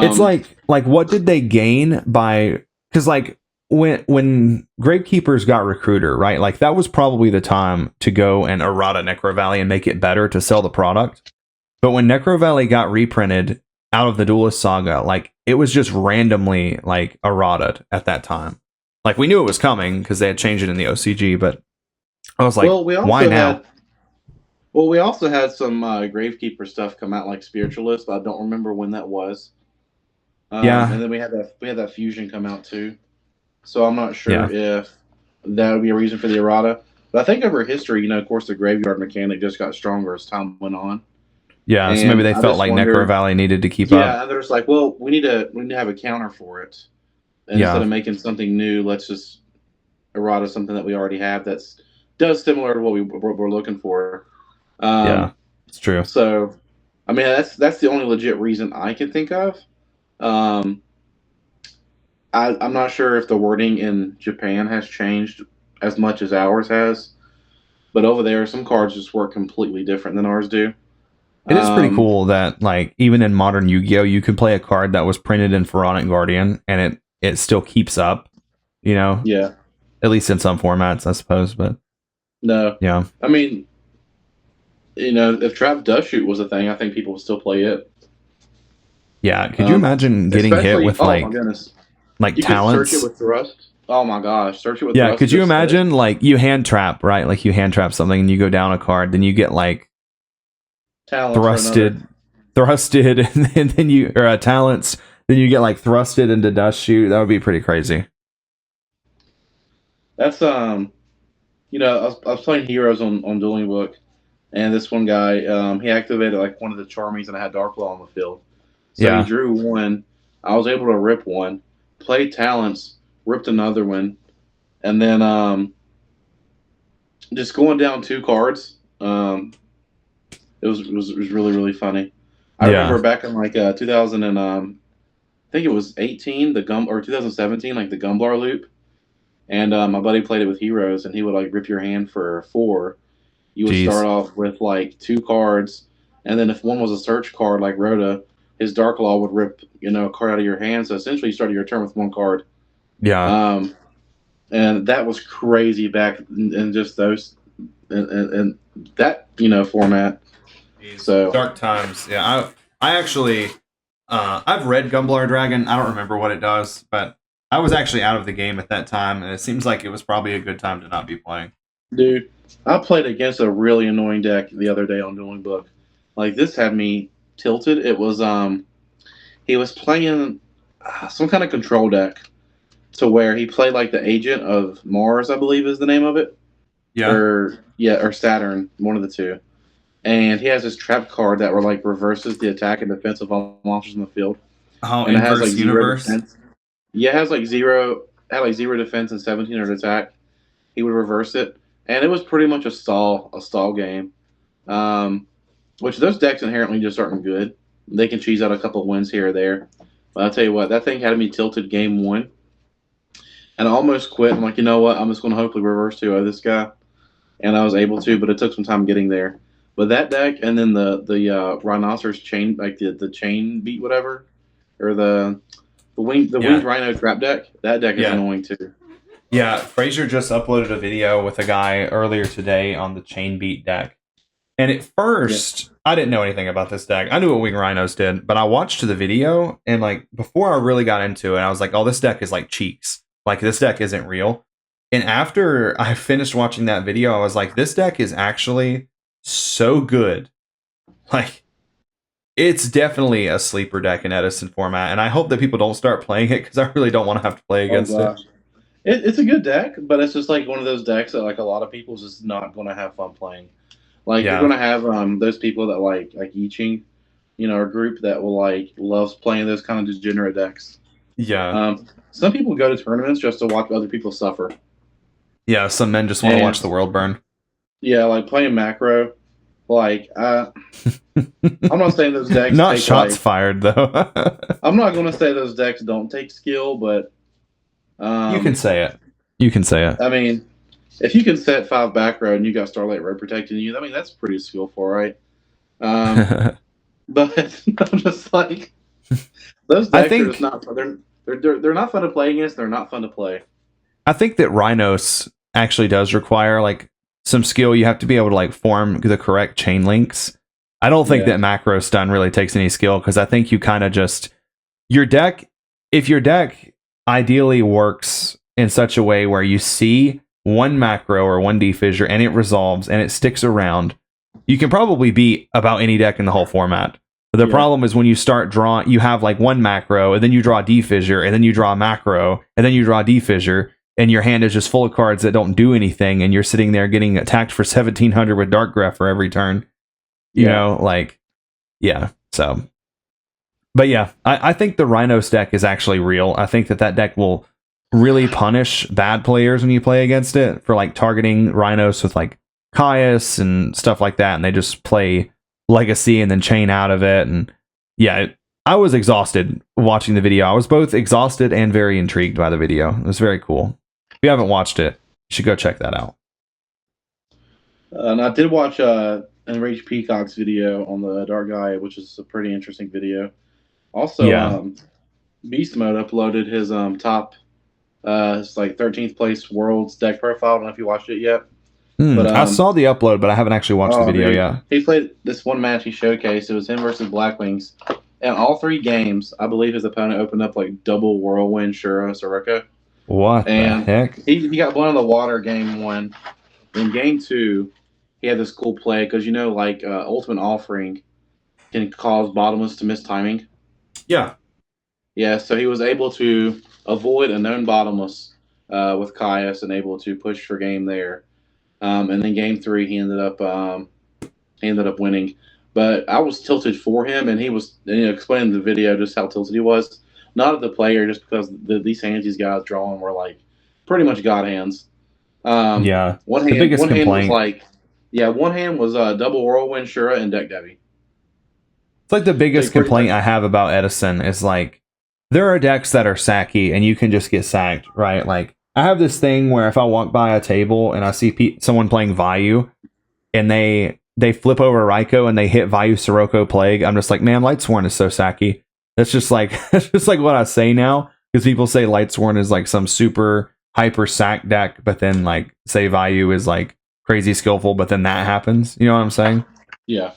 Speaker 1: It's
Speaker 2: Um,
Speaker 1: like what did they gain by because like when Gravekeepers got Recruiter, right? Like that was probably the time to go and errata Necro Valley and make it better to sell the product. But when Necro Valley got reprinted out of the Duelist Saga, like it was just randomly like errata at that time. Like we knew it was coming because they had changed it in the OCG, but I was like,
Speaker 2: well, we
Speaker 1: why
Speaker 2: also
Speaker 1: now?
Speaker 2: had well, we also had some Gravekeeper stuff come out like Spiritualist, but I don't remember when that was. And
Speaker 1: Yeah,
Speaker 2: then we had that fusion come out too. So I'm not sure
Speaker 1: yeah,
Speaker 2: if that would be a reason for the errata. But I think over history, of course, the graveyard mechanic just got stronger as time went on.
Speaker 1: yeah. So maybe
Speaker 2: And
Speaker 1: they
Speaker 2: I
Speaker 1: felt
Speaker 2: just
Speaker 1: like Necro
Speaker 2: wonder,
Speaker 1: Valley needed to keep up.
Speaker 2: yeah, and they're just like, well, we need to have a counter for it, and instead
Speaker 1: Yeah,
Speaker 2: of making something new, let's just errata something that we already have that's does similar to what we're looking for.
Speaker 1: yeah.
Speaker 2: Um,
Speaker 1: It's true.
Speaker 2: so, I mean, that's the only legit reason I can think of. Um, I'm not sure if the wording in Japan has changed as much as ours has, but over there, some cards just work completely different than ours do.
Speaker 1: It is pretty
Speaker 2: Um,
Speaker 1: cool that like even in modern Yu-Gi-Oh, you can play a card that was printed in Pharaonic Guardian and it still keeps up. You know,
Speaker 2: yeah,
Speaker 1: at least in some formats, I suppose. But
Speaker 2: no,
Speaker 1: yeah,
Speaker 2: I mean, if Trap Dust Shoot was a thing, I think people would still play it.
Speaker 1: yeah. Could you imagine getting hit
Speaker 2: Especially,
Speaker 1: with
Speaker 2: oh my goodness,
Speaker 1: like
Speaker 2: you could search it
Speaker 1: talents?
Speaker 2: with Thrust. Oh my gosh, search it with
Speaker 1: Yeah,
Speaker 2: Thrust
Speaker 1: could
Speaker 2: and
Speaker 1: you
Speaker 2: just hit.
Speaker 1: imagine like you hand trap, right? Like you hand trap something and you go down a card, then you get like
Speaker 2: Talents for another.
Speaker 1: thrusted, and then you or talents, then you get like thrusted into dust shoot. That would be pretty crazy.
Speaker 2: That's I was playing Heroes on Dueling Book, and this one guy, he activated like one of the Charmies, and I had Dark Law on the field. So he
Speaker 1: Yeah,
Speaker 2: drew one. I was able to rip one, play talents, ripped another one, and then just going down two cards. It was really really funny. I
Speaker 1: yeah,
Speaker 2: remember back in like 2000 and I think it was 18 the gum or 2017 like the Gumblar loop, and my buddy played it with Heroes, and he would like rip your hand for four. You would start
Speaker 1: jeez,
Speaker 2: off with like two cards, and then if one was a search card like Rhoda, his Dark Law would rip a card out of your hand. So essentially, you started your turn with one card.
Speaker 1: yeah.
Speaker 2: Um, and that was crazy back in just those and that format.
Speaker 1: Jeez.
Speaker 2: So
Speaker 1: Dark times. Yeah, I actually I've read Gumblar Dragon. I don't remember what it does, but I was actually out of the game at that time, and it seems like it was probably a good time to not be playing.
Speaker 2: dude, I played against a really annoying deck the other day on Dueling Book. Like this had me tilted. It was he was playing some kind of control deck to where he played like the Agent of Mars, I believe is the name of it,
Speaker 1: Yeah.
Speaker 2: or Saturn, one of the two. And he has this trap card that like reverses the attack and defense of all monsters in the field,
Speaker 1: Oh,
Speaker 2: and it has like
Speaker 1: inverse
Speaker 2: zero
Speaker 1: universe.
Speaker 2: defense. Yeah, it has like zero defense and 1700 attack. He would reverse it, and it was pretty much a stall game. Which those decks inherently just aren't good. They can cheese out a couple of wins here or there. But I'll tell you what, that thing had me tilted game one. And I almost quit. I'm like, you know what? I'm just going to hopefully reverse 2-0 this guy. And I was able to, but it took some time getting there. But that deck, and then the Rhinoceros chain, like the chain beat whatever, or the winged Rhino trap deck, that deck is annoying too.
Speaker 1: Yeah, Frazier just uploaded a video with a guy earlier today on the chain beat deck. And at first, I didn't know anything about this deck. I knew what Wing Rhinos did, but I watched the video, and like before I really got into it, I was like, oh, this deck is like cheeks. Like, this deck isn't real. And after I finished watching that video, I was like, this deck is actually so good. Like, it's definitely a sleeper deck in Edison format, and I hope that people don't start playing it, because I really don't want to have to play against it.
Speaker 2: It's a good deck, but it's just like one of those decks that like a lot of people's just not going to have fun playing. Like, you're going to have those people that like I Ching, a group that will like loves playing those kind of degenerate decks.
Speaker 1: Yeah.
Speaker 2: Some people go to tournaments just to watch other people suffer.
Speaker 1: Yeah, some men just want to watch the world burn.
Speaker 2: Yeah, like playing macro. Like, I'm not saying those decks
Speaker 1: not shots fired, though.
Speaker 2: I'm not going to say those decks don't take skill, but
Speaker 1: you can say it. You can say it.
Speaker 2: I mean, if you can set 5 back row and you got Starlight Road protecting you, I mean, that's pretty skillful, right? But I'm just like, those decks are just not fun. They're not fun to play against. They're not fun to play.
Speaker 1: I think that Rhinos actually does require like some skill. You have to be able to like form the correct chain links. I don't think that macro stun really takes any skill, because I think you kind of just if your deck ideally works in such a way where you see one macro or one defissure and it resolves and it sticks around, you can probably beat about any deck in the whole format. The problem is when you start drawing, you have like one macro, and then you draw a defissure, and then you draw a macro, and then you draw a defissure, and your hand is just full of cards that don't do anything, and you're sitting there getting attacked for 1700 with Dark Greph for every turn. You know, like, so. But yeah, I think the Rhinos deck is actually real. I think that deck will really punish bad players when you play against it for like targeting Rhinos with like Caius and stuff like that, and they just play Legacy and then chain out of it. And I was exhausted watching the video. I was both exhausted and very intrigued by the video. It was very cool. If you haven't watched it, you should go check that out.
Speaker 2: And I did watch Enraged Peacock's video on the Dark Gaia, which is a pretty interesting video. Also, Beast Mode uploaded his top his like 13th place world's deck profile. I don't know if you watched it yet.
Speaker 1: But, I saw the upload, but I haven't actually watched the video yet.
Speaker 2: He played this one match he showcased. It was him versus Blackwings. And all 3 games, I believe his opponent opened up like double Whirlwind, Shura, Sirocco.
Speaker 1: What the heck?
Speaker 2: He got blown in the water game 1. In game 2, he had this cool play because, like Ultimate Offering can cause Bottomless to miss timing.
Speaker 1: Yeah.
Speaker 2: Yeah, so he was able to avoid a known Bottomless with Caius and able to push for game there. And then game 3, he ended up winning. But I was tilted for him, and he was explaining the video just how tilted he was. Not at the player, just because these hands these guys drawing were like pretty much god hands. One hand was double Whirlwind, Shura, and Deck Devi.
Speaker 1: It's like the biggest complaint I have about Edison is like there are decks that are sacky and you can just get sacked, right? Like I have this thing where if I walk by a table and I see someone playing Vayu and they flip over Raikou and they hit Vayu Sirocco Plague, I'm just like, man, Lightsworn is so sacky. That's just like what I say now, because people say Lightsworn is like some super hyper sack deck, but then like say Vayu is like crazy skillful, but then that happens. You know what I'm saying?
Speaker 2: Yeah.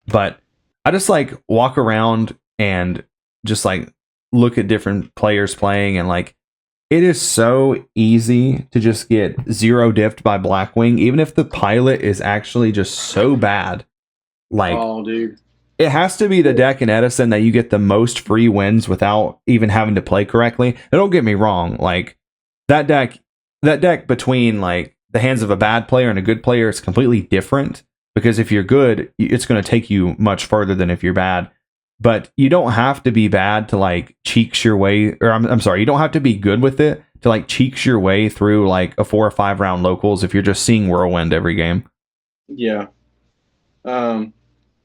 Speaker 1: But I just like walk around and just like look at different players playing, and like it is so easy to just get zero diffed by Blackwing, even if the pilot is actually just so bad. Like,
Speaker 2: oh, dude,
Speaker 1: it has to be the deck in Edison that you get the most free wins without even having to play correctly. And don't get me wrong, like that deck between like the hands of a bad player and a good player is completely different, because if you're good, it's going to take you much further than if you're bad. But you don't have to be bad to like cheeks your way, or I'm sorry, you don't have to be good with it to like cheeks your way through like a 4 or 5 round locals if you're just seeing Whirlwind every game.
Speaker 2: Yeah.
Speaker 1: So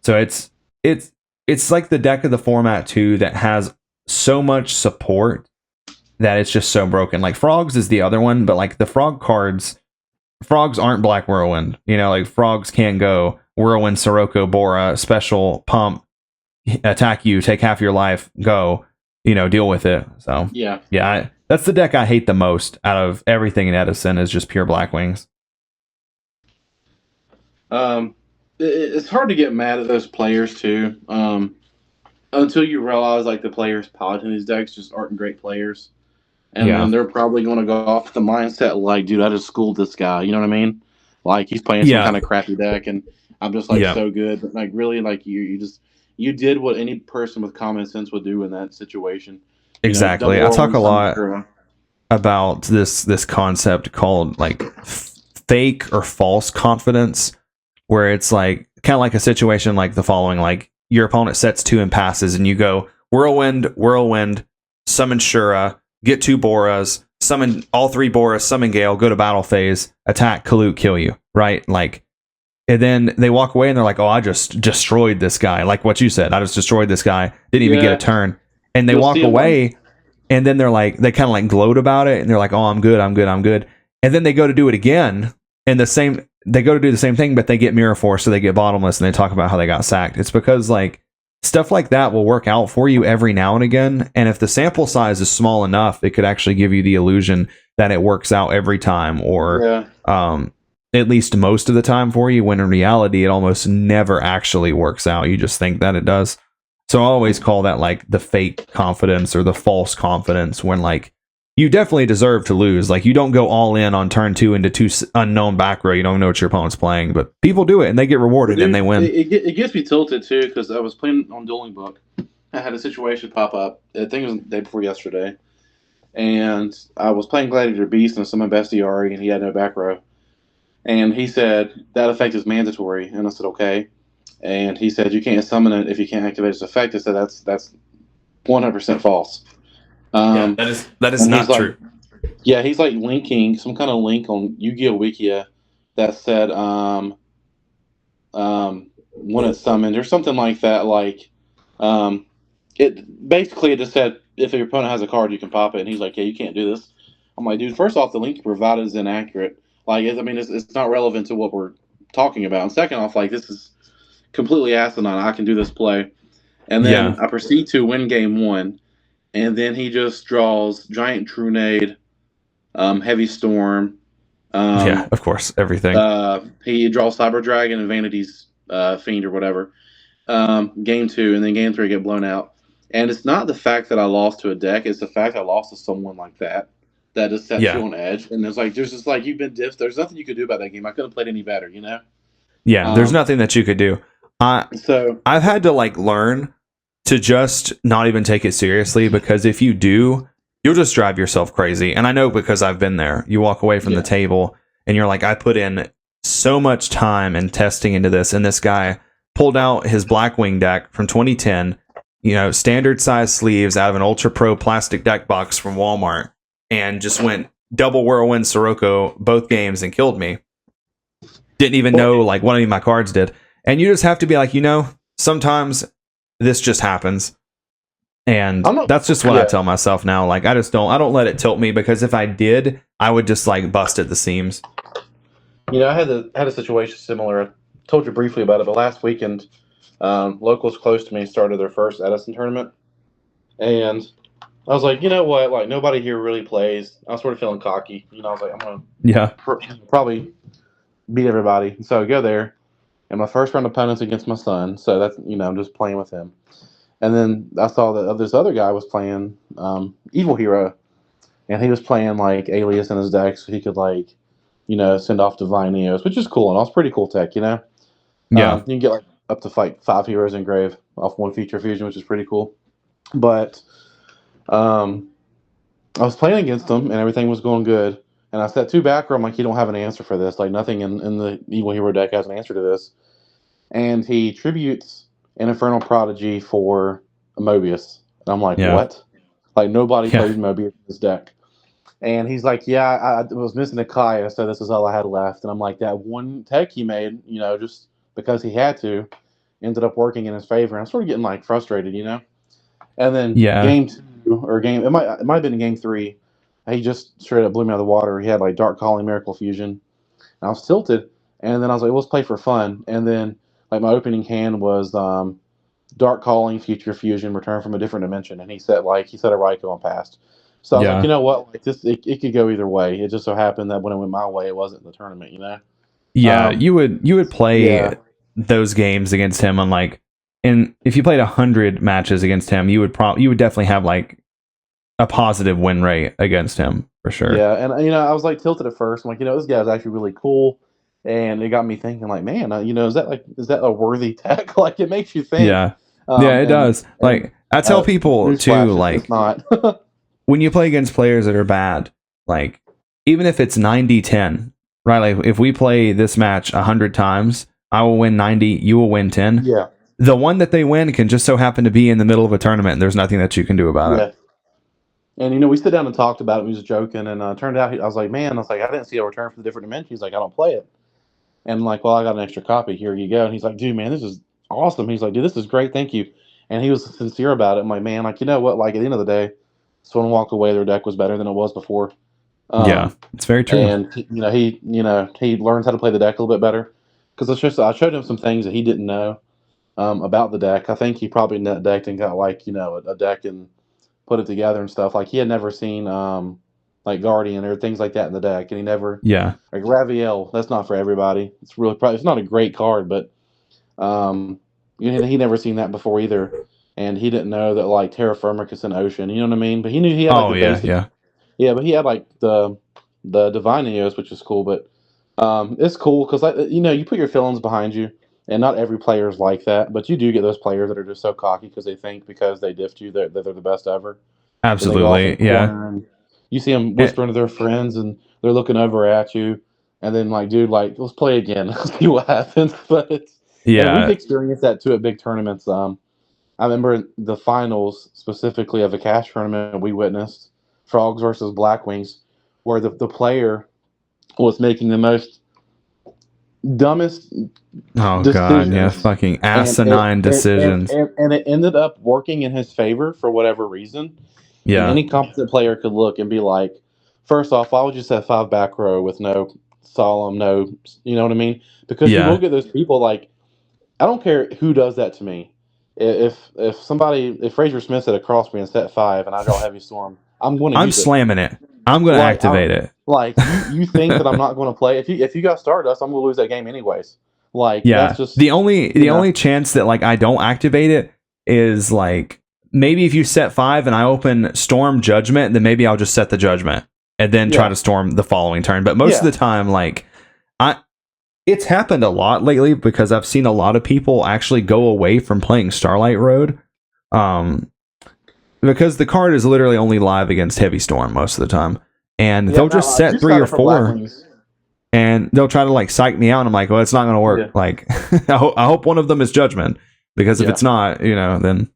Speaker 1: it's like the deck of the format too that has so much support that it's just so broken. Like Frogs is the other one, but like the Frog cards, Frogs aren't Black Whirlwind. You know, like Frogs can go Whirlwind, Sirocco, Bora, Special, Pump, attack you, take half your life, go, you know, deal with it. So yeah, that's the deck I hate the most out of everything in Edison, is just pure Black Wings.
Speaker 2: It's hard to get mad at those players too, until you realize like the players piloting these decks just aren't great players, and then they're probably going to go off the mindset like, dude, I just schooled this guy. You know what I mean? Like he's playing some kind of crappy deck, and I'm just like so good. But like really, like you did what any person with common sense would do in that situation.
Speaker 1: Exactly. I talk a lot about this concept called like fake or false confidence, where it's like kind of like a situation like the following: like your opponent sets 2 and passes, and you go Whirlwind, summon Shura, get 2 Boras, summon all 3 Boras, summon Gale, go to battle phase, attack, Kalut, kill you, right? Like, and then they walk away and they're like, oh, I just destroyed this guy. Like what you said, I just destroyed this guy, didn't even get a turn. And they walk away, and then they're like, they kind of like gloat about it, and they're like, oh, I'm good. And then they go to do it again, and they go to do the same thing, but they get Mirror Force, so they get Bottomless, and they talk about how they got sacked. It's because like stuff like that will work out for you every now and again, and if the sample size is small enough, it could actually give you the illusion that it works out every time, or at least most of the time for you, when in reality it almost never actually works out. You just think that it does. So I always call that like the fake confidence or the false confidence, when like you definitely deserve to lose. Like you don't go all in on turn 2 into 2 unknown back row. You don't know what your opponent's playing, but people do it and they get rewarded. Dude, and they win.
Speaker 2: It gets me tilted too, because I was playing on Dueling Book. I had a situation pop up. I think it was the day before yesterday, and I was playing Gladiator Beast and some bestiary, and he had no back row. And he said that effect is mandatory, and I said okay. And he said you can't summon it if you can't activate its effect. I said that's 100% false.
Speaker 1: That is not true.
Speaker 2: Yeah, he's like linking some kind of link on Yu-Gi-Oh! Wikia that said when it's summoned or something like that. Like it just said if your opponent has a card, you can pop it. And he's like, hey, you can't do this. I'm like, dude, first off, the link you provided is inaccurate. Like, it's not relevant to what we're talking about. And second off, like, this is completely asinine. I can do this play. And then I proceed to win game 1. And then he just draws Giant Trunade, Heavy Storm.
Speaker 1: Of course, everything.
Speaker 2: He draws Cyber Dragon and Vanity's Fiend or whatever. Game 2, and then game 3 get blown out. And it's not the fact that I lost to a deck; it's the fact I lost to someone like that just sets you on edge. And there's just like you've been diffed. There's nothing you could do about that game. I couldn't have played any better, you know.
Speaker 1: Yeah, there's nothing that you could do. So I've had to like learn to just not even take it seriously, because if you do, you'll just drive yourself crazy. And I know, because I've been there. You walk away from the table and you're like, I put in so much time and testing into this, and this guy pulled out his Blackwing deck from 2010, you know, standard size sleeves out of an Ultra Pro plastic deck box from Walmart, and just went double Whirlwind Sirocco both games and killed me. Didn't even know like what any of my cards did. And you just have to be like, you know, sometimes this just happens. And that's just what I tell myself now. Like, I don't let it tilt me, because if I did, I would just like bust at the seams.
Speaker 2: You know, I had a situation similar. I told you briefly about it, but last weekend, locals close to me started their first Edison tournament. And I was like, you know what? Like, nobody here really plays. I was sort of feeling cocky. You know, I was like, I'm going to probably beat everybody. So I go there, and my first round opponent's against my son. So that's, you know, I'm just playing with him. And then I saw that this other guy was playing Evil Hero, and he was playing like Alias in his deck, so he could like, you know, send off Divine Eos, which is cool, and all pretty cool tech, you know.
Speaker 1: Yeah,
Speaker 2: you can get like up to fight 5 heroes in grave off one feature fusion, which is pretty cool. But I was playing against him, and everything was going good. And I set 2 back row. I'm like, you don't have an answer for this. Like, nothing in the Evil Hero deck has an answer to this. And he tributes an Infernal Prodigy for a Mobius. And I'm like,
Speaker 1: Yeah.
Speaker 2: what? Like, nobody
Speaker 1: Yeah.
Speaker 2: plays Mobius in this deck. And he's like, yeah, I was missing a Kaya, so this is all I had left. And I'm like, that one tech he made, just because he had to, ended up working in his favor. And I'm sort of getting, like, frustrated, And then
Speaker 1: Yeah.
Speaker 2: game 2, or it might have been in game 3, he just straight up blew me out of the water. He had, like, Dark Calling, Miracle Fusion. And I was tilted. And then I was like, let's play for fun. And then, like, my opening hand was Dark Calling, Future Fusion, Return from a Different Dimension. And he said a Raikou on passed. So I was like, you know what? Like, this, it could go either way. It just so happened that when it went my way, it wasn't in the tournament,
Speaker 1: Yeah, you would play those games against him on and if you played 100 matches against him, you would definitely have like a positive win rate against him for sure.
Speaker 2: Yeah, and I was like tilted at first. I'm like, this guy's actually really cool, and it got me thinking, like, man, is that a worthy tech? Like, it makes you think.
Speaker 1: Yeah, it does. Like, I tell people too, like,
Speaker 2: it's not.
Speaker 1: when you play against players that are bad, like, even if it's 90-10, right? Like, if we play this match 100 times, I will win 90, you will win 10.
Speaker 2: Yeah.
Speaker 1: The one that they win can just so happen to be in the middle of a tournament, and there's nothing that you can do about it.
Speaker 2: And we sit down and talked about it. We was joking, and turned out I was like, I didn't see a Return from the Different Dimension. He's like, I don't play it. And I'm like, well, I got an extra copy. Here you go. And he's like, dude, man, this is awesome. He's like, dude, this is great. Thank you. And he was sincere about it. I'm like, man, like, you know what? Like, at the end of the day, someone walked away. Their deck was better than it was before.
Speaker 1: Yeah, it's very true.
Speaker 2: And he learns how to play the deck a little bit better because I showed him some things that he didn't know about the deck. I think he probably net decked and got a deck and put it together and stuff. Like, he had never seen like Guardian or things like that in the deck, and he never like Raviel. That's not for everybody. It's really it's not a great card, but he never seen that before either, and he didn't know that like Terra Firma could send Ocean. You know what I mean? But he knew he had the basic. Yeah, but he had like the Divine Eos, which is cool. But it's cool because you put your feelings behind you, and not every player is like that. But you do get those players that are just so cocky because they think because they diffed you that they're the best ever.
Speaker 1: Absolutely, yeah.
Speaker 2: You see them whispering to their friends, and they're looking over at you, and then like, dude, like, let's play again, see what happens. But we've experienced that too at big tournaments. I remember the finals specifically of a cash tournament we witnessed, Frogs versus Blackwings, where the player was making the most dumbest decisions.
Speaker 1: Fucking asinine decisions.
Speaker 2: And it ended up working in his favor for whatever reason.
Speaker 1: Yeah.
Speaker 2: And any competent player could look and be like, first off, why would you set 5 back row with no solemn, no, you know what I mean? Because you will get those people like, I don't care who does that to me. If Fraser Smith set a cross me and set 5 and I draw Heavy Storm, I'm
Speaker 1: slamming it. I'm going to activate it.
Speaker 2: Like, you think that I'm not going to play? If you got Stardust, I'm going to lose that game anyways. Like, that's just
Speaker 1: the only chance that like I don't activate it is like maybe if you set 5 and I open Storm Judgment, then maybe I'll just set the Judgment and then try to storm the following turn. But most of the time, like it's happened a lot lately because I've seen a lot of people actually go away from playing Starlight Road. Because the card is literally only live against Heavy Storm most of the time. And they'll just set 3 or 4 and they'll try to like psych me out. And I'm like, well, it's not going to work. Yeah. Like, I hope one of them is Judgment because if it's not, then.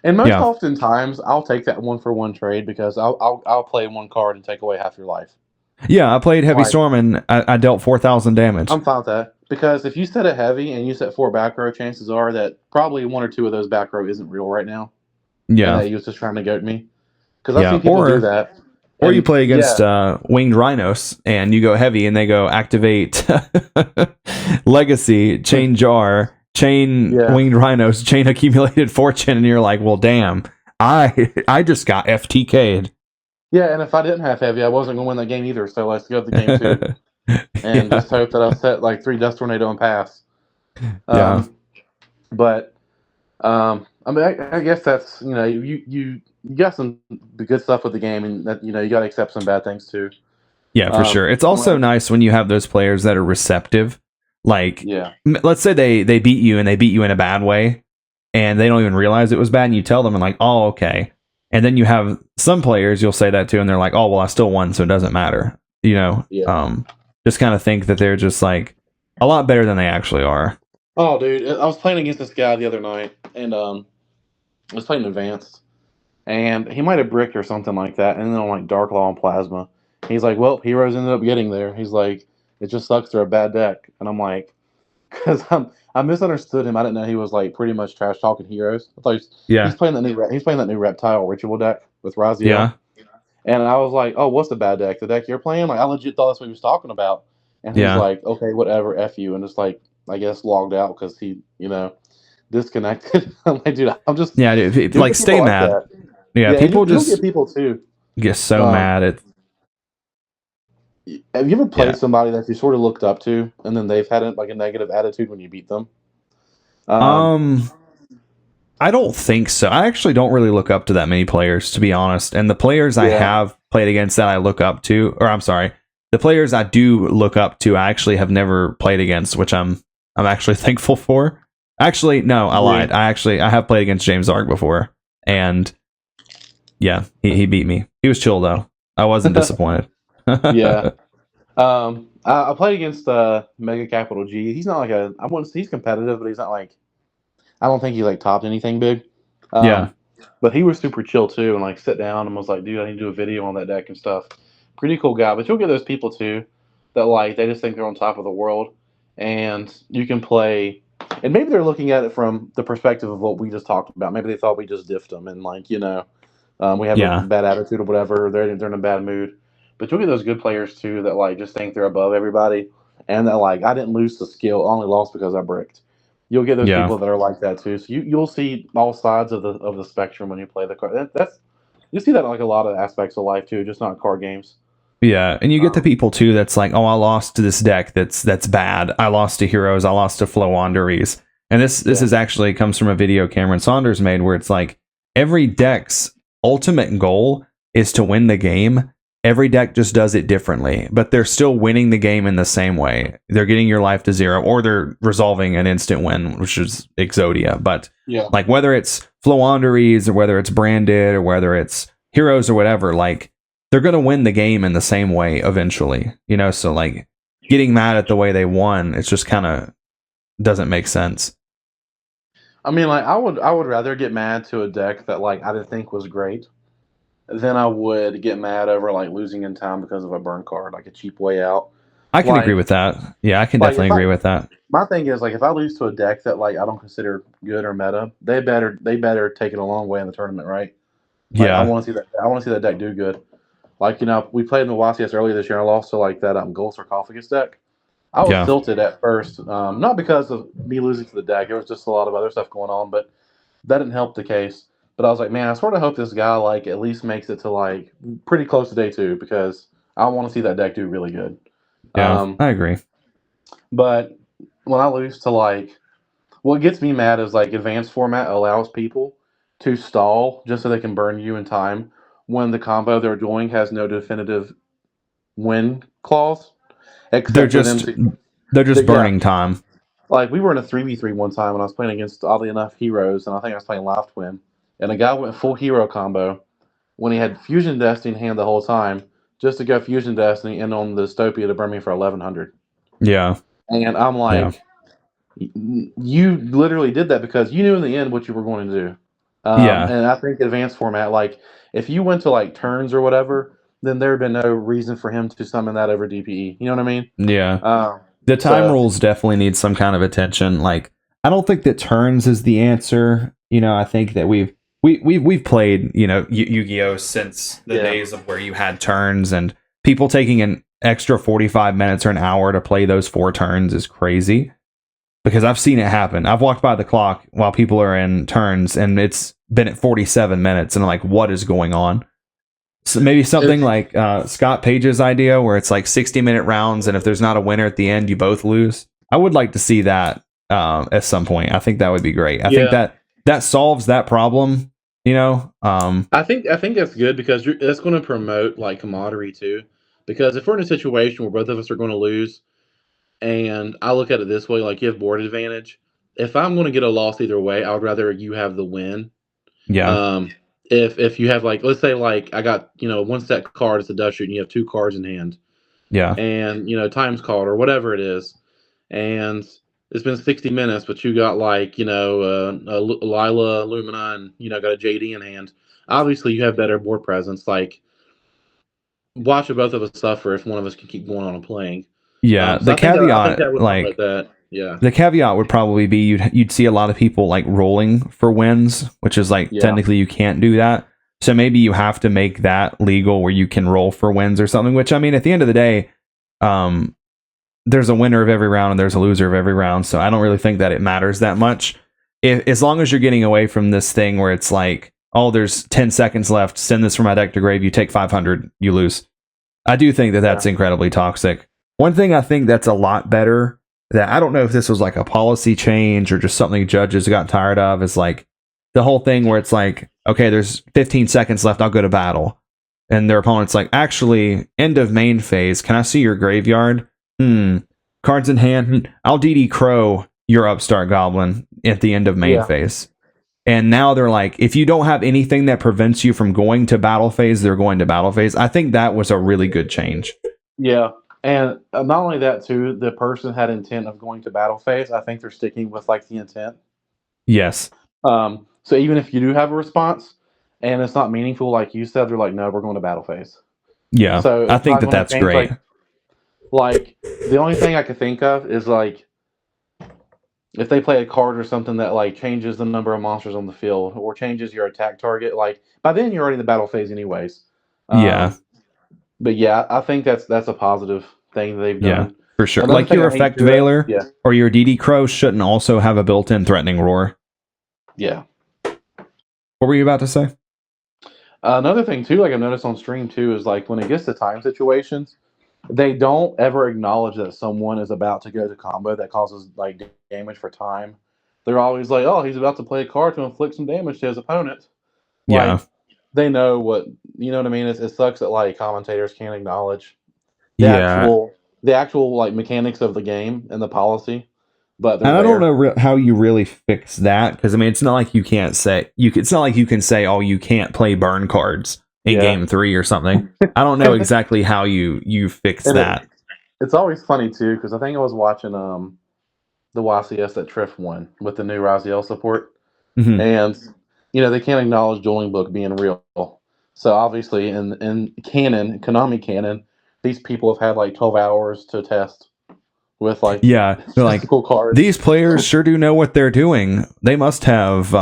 Speaker 2: And most oftentimes I'll take that 1-for-1 trade because I'll play 1 card and take away half your life.
Speaker 1: Yeah, I played Heavy Storm and I dealt 4,000 damage.
Speaker 2: I'm fine with that because if you set a heavy and you set 4 back row, chances are that probably 1 or 2 of those back row isn't real right now.
Speaker 1: Yeah,
Speaker 2: and he was just trying to goat me because I've seen people do that.
Speaker 1: Or you play against Winged Rhinos and you go heavy and they go activate Legacy, Chain Jar, Chain Winged Rhinos, Chain Accumulated Fortune, and you're like, well, damn, I just got FTK'd.
Speaker 2: Yeah, and if I didn't have heavy, I wasn't going to win that game either. So let's go to game 2 and just hope that I set like 3 Dust Tornado and pass. But I mean, I guess that's you got some good stuff with the game, and that you got to accept some bad things too.
Speaker 1: Yeah, for sure. It's also nice when you have those players that are receptive. Like,
Speaker 2: Yeah.
Speaker 1: let's say they beat you and they beat you in a bad way, and they don't even realize it was bad, and you tell them and like, oh, okay. And then you have some players you'll say that to, and they're like, oh, well, I still won, so it doesn't matter.
Speaker 2: Yeah.
Speaker 1: Just kind of think that they're just like a lot better than they actually are.
Speaker 2: Oh, dude, I was playing against this guy the other night, and I was playing advanced, and he might have bricked or something like that, and then on like Dark Law and Plasma, he's like, "Well, Heroes ended up getting there." He's like, "It just sucks they're a bad deck," and I'm like, because I misunderstood him. I didn't know he was like pretty much trash talking Heroes. I thought he's
Speaker 1: Yeah,
Speaker 2: playing he's playing that new Reptile Ritual deck with Raziel,
Speaker 1: yeah,
Speaker 2: and I was like, "Oh, what's the bad deck? The deck you're playing?" Like I legit thought that's what he was talking about, and he's
Speaker 1: yeah.
Speaker 2: like, "Okay, whatever, f you," and just like I guess logged out because he disconnected. I'm like, dude, I'm just
Speaker 1: Yeah, dude,
Speaker 2: you'll
Speaker 1: like
Speaker 2: get people
Speaker 1: stay
Speaker 2: like
Speaker 1: mad.
Speaker 2: that.
Speaker 1: Yeah,
Speaker 2: Yeah, and
Speaker 1: people
Speaker 2: you'll get
Speaker 1: just
Speaker 2: people too.
Speaker 1: get so
Speaker 2: Um,
Speaker 1: mad at.
Speaker 2: have you ever played
Speaker 1: Yeah.
Speaker 2: somebody that you sort of looked up to, and then they've had like a negative attitude when you beat them? Um,
Speaker 1: Um, I don't think so. I actually don't really look up to that many players, to be honest. And the players I
Speaker 2: yeah,
Speaker 1: have played against that I look up to, or I'm sorry, the players I do look up to, I actually have never played against, which I'm actually thankful for. Actually, no, I
Speaker 2: yeah,
Speaker 1: lied. I have played against James Ark before, and yeah, he beat me. He was chill though. I wasn't disappointed.
Speaker 2: yeah. I played against Mega Capital G. He's not like I wouldn't say he's competitive, but he's not like I don't think he like topped anything big.
Speaker 1: Yeah,
Speaker 2: Um, but he was super chill too, and like sit down and was like, "Dude, I need to do a video on that deck and stuff." Pretty cool guy. But you'll get those people too that like they just think they're on top of the world, and you can play. And maybe they're looking at it from the perspective of what we just talked about. Maybe they thought we just diffed them and like we have a
Speaker 1: yeah,
Speaker 2: bad attitude or whatever. They're in a bad mood. But you'll get those good players too that like just think they're above everybody, and that like I didn't lose the skill, I only lost because I bricked. You'll get those
Speaker 1: yeah.
Speaker 2: people that are like that too. So you'll see all sides of the spectrum when you play the card. That's you see that in like a lot of aspects of life too, just not card games.
Speaker 1: Yeah, and you get the
Speaker 2: Um,
Speaker 1: people too that's like, oh, I lost to this deck that's bad. I lost to Heroes. I lost to Flowanderies. And this
Speaker 2: yeah,
Speaker 1: is actually comes from a video Cameron Saunders made where it's like every deck's ultimate goal is to win the game. Every deck just does it differently, but they're still winning the game in the same way. They're getting your life to zero, or they're resolving an instant win, which is Exodia. But
Speaker 2: yeah,
Speaker 1: like whether it's Flowanderies or whether it's Branded or whether it's Heroes or whatever, like they're going to win the game in the same way eventually, so like getting mad at the way they won, it's just kind of doesn't make sense.
Speaker 2: I mean, like I would rather get mad to a deck that like I didn't think was great than I would get mad over like losing in time because of a burn card, like a cheap way out.
Speaker 1: I can agree
Speaker 2: Like
Speaker 1: with that. Yeah, I can
Speaker 2: like
Speaker 1: definitely
Speaker 2: if I
Speaker 1: agree with that.
Speaker 2: my thing is like if I lose to a deck that like I don't consider good or meta, they better take it a long way in the tournament, right? Like
Speaker 1: Yeah,
Speaker 2: I want to see that deck do good. Like we played in the YCS earlier this year and I lost to like that Gold Sarcophagus deck. I was
Speaker 1: yeah,
Speaker 2: tilted at first, not because of me losing to the deck. It was just a lot of other stuff going on, but that didn't help the case. But I was like, man, I sort of hope this guy like at least makes it to like pretty close to day two because I want to see that deck do really good.
Speaker 1: yeah,
Speaker 2: Um,
Speaker 1: I agree.
Speaker 2: but when I lose to like, what gets me mad is like advanced format allows people to stall just so they can burn you in time when the combo they're doing has no definitive win clause,
Speaker 1: they're
Speaker 2: except for them
Speaker 1: just
Speaker 2: to,
Speaker 1: they're just
Speaker 2: yeah,
Speaker 1: burning time.
Speaker 2: like we were in a 3v3 one time when I was playing against oddly enough heroes, and I think I was playing Live Twin, and a guy went full hero combo when he had Fusion Destiny in hand the whole time, just to go Fusion Destiny and on the Dystopia to burn me for 1100.
Speaker 1: Yeah,
Speaker 2: And I'm
Speaker 1: yeah,
Speaker 2: like, you literally did that because you knew in the end what you were going to do.
Speaker 1: yeah,
Speaker 2: And I think advanced format, like if you went to like turns or whatever, then there would been no reason for him to summon that over DPE. You know what I mean?
Speaker 1: yeah.
Speaker 2: Um,
Speaker 1: The time
Speaker 2: so
Speaker 1: rules definitely need some kind of attention. Like, I don't think that turns is the answer. I think that we've played Yu-Gi-Oh since the
Speaker 2: yeah,
Speaker 1: days of where you had turns, and people taking an extra 45 minutes or an hour to play those 4 turns is crazy, because I've seen it happen. I've walked by the clock while people are in turns and it's been at 47 minutes, and I'm like, what is going on? So maybe something
Speaker 2: it's,
Speaker 1: like Scott Page's idea, where it's like 60-minute rounds, and if there's not a winner at the end, you both lose. I would like to see that at some point. I think that would be great. I think
Speaker 2: yeah.
Speaker 1: that solves that problem.
Speaker 2: I think that's good because that's going to promote like camaraderie too. Because if we're in a situation where both of us are going to lose, And I look at it this way, like you have board advantage. If I'm going to get a loss either way, I would rather you have the win.
Speaker 1: Yeah.
Speaker 2: Um, if you have like, let's say like I got, one set card, it's a dust shoot, and you have two cards in hand,
Speaker 1: Yeah.
Speaker 2: and time's called or whatever it is, and it's been 60 minutes, but you got like a Lila Lumina and got a JD in hand. Obviously, you have better board presence. Like, watch both of us suffer if one of us can keep going on and playing.
Speaker 1: Yeah.
Speaker 2: So
Speaker 1: The
Speaker 2: I think
Speaker 1: caveat,
Speaker 2: that would help at that. Yeah.
Speaker 1: the caveat would probably be you'd see a lot of people like rolling for wins, which is like technically you can't do that. So maybe you have to make that legal where you can roll for wins or something, which I mean, at the end of the day, there's a winner of every round and there's a loser of every round. So I don't really think that it matters that much. As long as you're getting away from this thing where it's like, oh, there's 10 seconds left, send this from my deck to grave, you take 500, you lose. I do think that that's incredibly toxic. One thing I think that's a lot better, that I don't know if this was like a policy change or just something judges got tired of, is like the whole thing where it's like, okay, there's 15 seconds left, I'll go to battle. And their opponent's like, actually, end of main phase, can I see your graveyard? Cards in hand, I'll DD Crow your upstart goblin at the end of main phase. And now they're like, if you don't have anything that prevents you from going to battle phase, they're going to battle phase. I think that was a really good change.
Speaker 2: Yeah. And not only that, too, the person had intent of going to battle phase. I think they're sticking with like the intent.
Speaker 1: Yes.
Speaker 2: So even if you do have a response and it's not meaningful, like you said, they're like, no, we're going to battle phase.
Speaker 1: Yeah. So I think that's great.
Speaker 2: Like the only thing I could think of is like if they play a card or something that like changes the number of monsters on the field or changes your attack target, like by then you're already in the battle phase anyways. But yeah, I think that's a positive thing that they've done.
Speaker 1: Yeah, for sure. Another like your Effect Veiler or your DD Crow shouldn't also have a built-in threatening roar.
Speaker 2: Yeah.
Speaker 1: What were you about to say?
Speaker 2: Another thing too, like I've noticed on stream too, is like when it gets to time situations, they don't ever acknowledge that someone is about to go to combo that causes like damage for time. They're always like, oh, he's about to play a card to inflict some damage to his opponent.
Speaker 1: Yeah.
Speaker 2: Like, they know what, you know what I mean? It sucks that like commentators can't acknowledge the actual like mechanics of the game and the policy. But
Speaker 1: and I don't know how you really fix that, because I mean, it's not like you can't say it's not like you can say, oh, you can't play burn cards in game 3 or something. I don't know exactly how you fix that.
Speaker 2: It's always funny too, because I think I was watching the YCS that Triff won with the new Raziel support, and they can't acknowledge Dueling Book being real. So obviously, in canon, Konami canon, these people have had like 12 hours to test with like
Speaker 1: they're like
Speaker 2: cards.
Speaker 1: These players sure do know what they're doing. They must have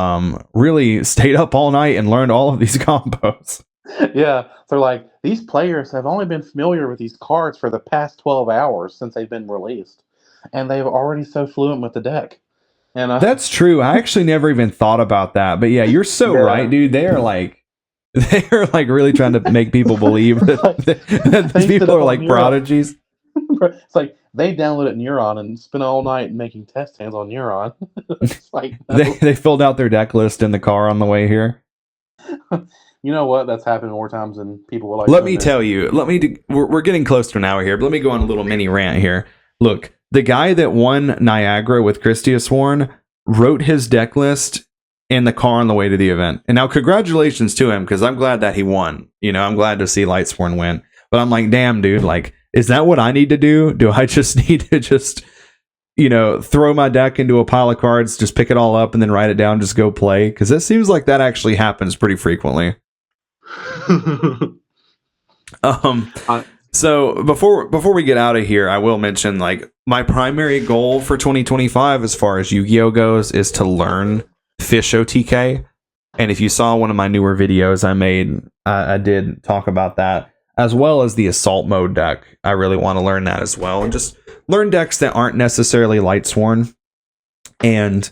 Speaker 1: really stayed up all night and learned all of these combos.
Speaker 2: Yeah, they're like, these players have only been familiar with these cards for the past 12 hours since they've been released, and they've already so fluent with the deck. And
Speaker 1: that's true. I actually never even thought about that. But yeah, you're so right, dude. They're like really trying to make people believe that these people are like prodigies.
Speaker 2: It's like they downloaded Neuron and spent all night making test hands on Neuron. It's like
Speaker 1: they filled out their deck list in the car on the way here.
Speaker 2: You know what? That's happened more times than people were like.
Speaker 1: Let me tell you. We're getting close to an hour here, but let me go on a little mini rant here. Look, the guy that won Niagara with Christius Warren wrote his deck list in the car on the way to the event. And now congratulations to him, because I'm glad that he won. I'm glad to see Lightsworn win. But I'm like, damn, dude, like, is that what I need to do? Do I just need to throw my deck into a pile of cards, just pick it all up and then write it down, just go play? Because it seems like that actually happens pretty frequently. So before we get out of here, I will mention like my primary goal for 2025 as far as Yu-Gi-Oh goes is to learn Fish OTK. And if you saw one of my newer videos I made, I did talk about that, as well as the Assault Mode deck. I really want to learn that as well, and just learn decks that aren't necessarily Lightsworn. And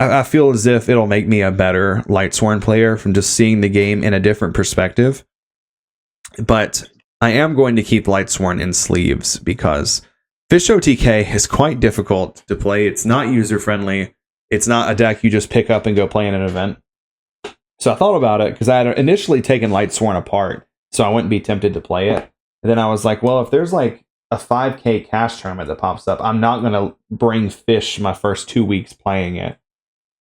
Speaker 1: I feel as if it'll make me a better Lightsworn player from just seeing the game in a different perspective. But I am going to keep Lightsworn in sleeves, because Fish OTK is quite difficult to play. It's not user-friendly. It's not a deck you just pick up and go play in an event. So I thought about it, because I had initially taken Lightsworn apart, so I wouldn't be tempted to play it. And then I was like, well, if there's like a 5K cash tournament that pops up, I'm not going to bring fish my first 2 weeks playing it.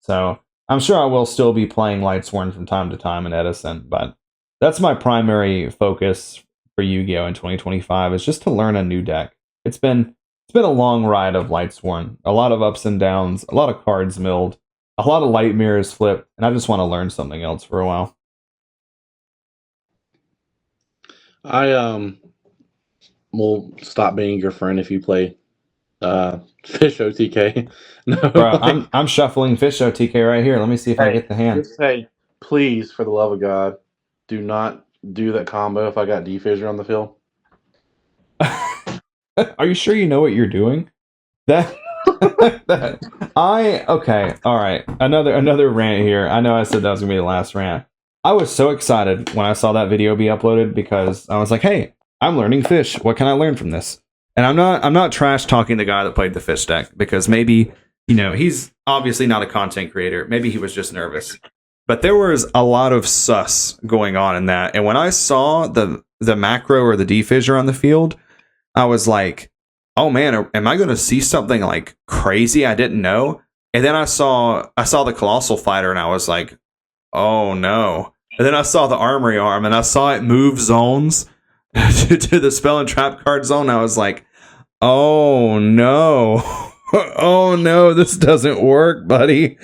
Speaker 1: So I'm sure I will still be playing Lightsworn from time to time in Edison, but that's my primary focus for Yu-Gi-Oh! In 2025 is just to learn a new deck. It's been a long ride of Lightsworn, a lot of ups and downs, a lot of cards milled, a lot of light mirrors flipped, and I just want to learn something else for a while.
Speaker 2: I will stop being your friend if you play Fish OTK. No,
Speaker 1: Bro, I'm shuffling Fish OTK right here. Let me see if I get the hand.
Speaker 2: just say, please, for the love of God, do not do that combo if I got D-Fissure on the field.
Speaker 1: Are you sure you know what you're doing? Okay, all right. Another rant here. I know I said that was gonna be the last rant. I was so excited when I saw that video be uploaded because I was like, hey, I'm learning fish. What can I learn from this? And I'm not trash talking the guy that played the fish deck because maybe, he's obviously not a content creator. Maybe he was just nervous. But there was a lot of sus going on in that. And when I saw the macro or the D-Fissure on the field, I was like, oh man, am I going to see something like crazy I didn't know? And then I saw the Colossal Fighter and I was like, oh no. And then I saw the Armory Arm and I saw it move zones to the Spell and Trap card zone. I was like, oh no. Oh no, this doesn't work, buddy.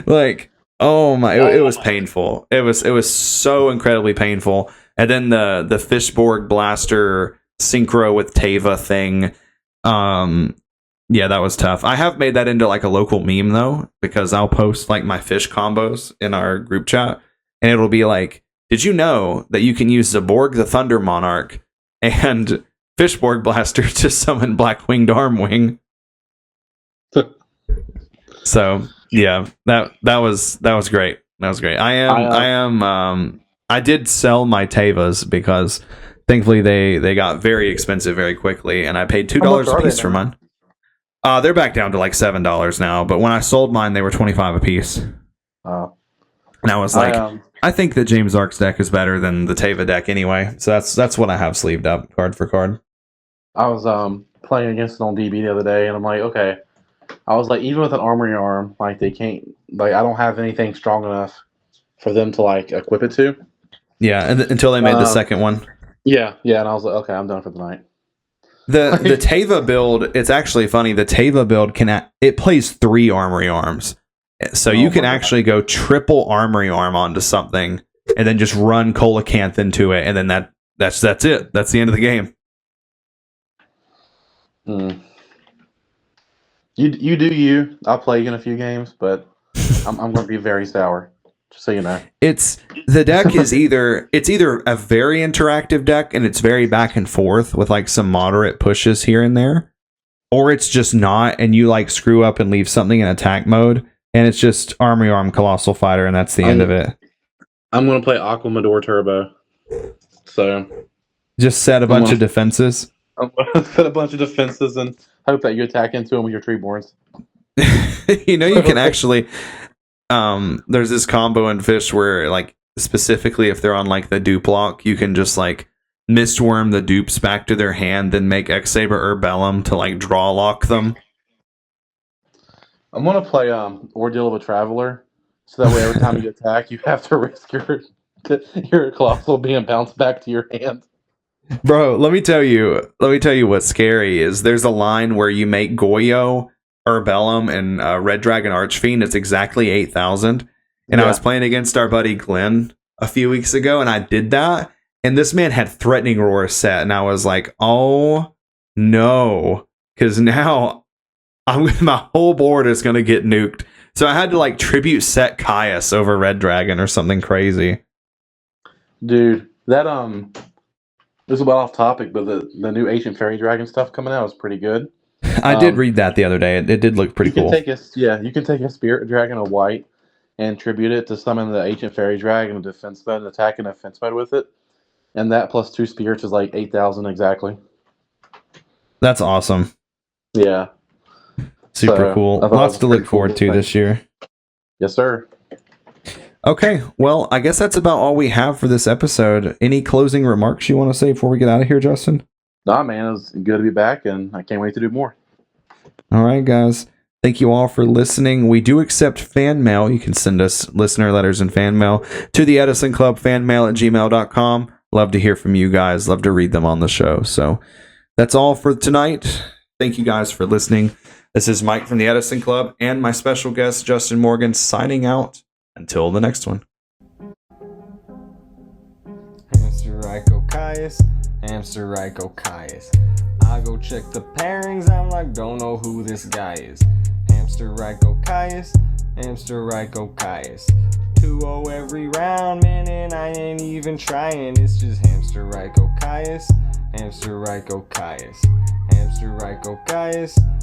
Speaker 1: like oh my, it was painful. It was so incredibly painful. And then the Fishborg Blaster synchro with Teva thing. Yeah, that was tough. I have made that into like a local meme though, because I'll post like my fish combos in our group chat and it'll be like, did you know that you can use Zaborg the Thunder Monarch and Fishborg Blaster to summon Black Winged Armwing? So yeah, that was great. That was great. I did sell my Tevas because thankfully they got very expensive very quickly, and I paid $2 a piece for mine. They're back down to like $7 now, but when I sold mine, they were $25 a piece. And I was like, I think that James Ark's deck is better than the Teva deck anyway. So that's what I have sleeved up, card for card.
Speaker 2: I was playing against it on DB the other day, and I'm like, okay. I was like, even with an Armory Arm, like they can't, like I don't have anything strong enough for them to like equip it to.
Speaker 1: Yeah, and until they made the second one.
Speaker 2: Yeah, and I was like, okay, I'm done for the night.
Speaker 1: The Teva build, it's actually funny. The Teva build it plays 3 Armory Arms, so you can actually go triple Armory Arm onto something, and then just run Coelacanth into it, and then that's it. That's the end of the game.
Speaker 2: You do you. I'll play you in a few games, but I'm going to be very sour. Just so you know,
Speaker 1: the deck is either a very interactive deck and it's very back and forth with like some moderate pushes here and there, or it's just not, and you like screw up and leave something in attack mode, and it's just Armory Arm Colossal Fighter, and that's the end of it.
Speaker 2: I'm going to play Aquamador Turbo, so
Speaker 1: just set a bunch of defenses.
Speaker 2: I'm going to set a bunch of defenses and hope that you attack into them with your Treeborns.
Speaker 1: You can actually. There's this combo in Fish where, like, specifically if they're on like the dupe lock, you can just like Mistworm the dupes back to their hand, then make X-Saber Urbellum to like draw lock them.
Speaker 2: I'm gonna play Ordeal of a Traveler, so that way every time you attack, you have to risk your Colossal being bounced back to your hand.
Speaker 1: Bro, let me tell you what's scary is there's a line where you make Goyo, Urbellum, and Red Dragon Archfiend. It's exactly 8,000. And I was playing against our buddy Glenn a few weeks ago, and I did that. And this man had Threatening Roar set, and I was like, oh no, because now my whole board is going to get nuked. So I had to like tribute set Caius over Red Dragon or something crazy.
Speaker 2: Dude, that this is well off topic, but the new Ancient Fairy Dragon stuff coming out is pretty good.
Speaker 1: I did read that the other day. It did look pretty cool.
Speaker 2: You can take a Spirit Dragon of white and tribute it to summon the Ancient Fairy Dragon in defense mode and attack in defense mode with it. And that plus 2 spirits is like 8,000 exactly.
Speaker 1: That's awesome.
Speaker 2: Yeah.
Speaker 1: Super cool. Lots to look forward to this year.
Speaker 2: Yes, sir.
Speaker 1: Okay, well, I guess that's about all we have for this episode. Any closing remarks you want to say before we get out of here, Justin?
Speaker 2: Nah, man, it was good to be back, and I can't wait to do more.
Speaker 1: All right, guys. Thank you all for listening. We do accept fan mail. You can send us listener letters and fan mail to the Edison Club fan mail at gmail.com. Love to hear from you guys. Love to read them on the show. So that's all for tonight. Thank you guys for listening. This is Mike from the Edison Club and my special guest, Justin Morgan, signing out. Until the next one.
Speaker 3: Hamster Ryko Caius, Hamster Ryko Caius. I go check the pairings, I'm like, don't know who this guy is. Hamster Ryko Caius, Hamster Ryko Caius. 2-0 every round, man, and I ain't even trying. It's just Hamster Ryko Caius, Hamster Ryko Caius. Hamster Ryko Caius,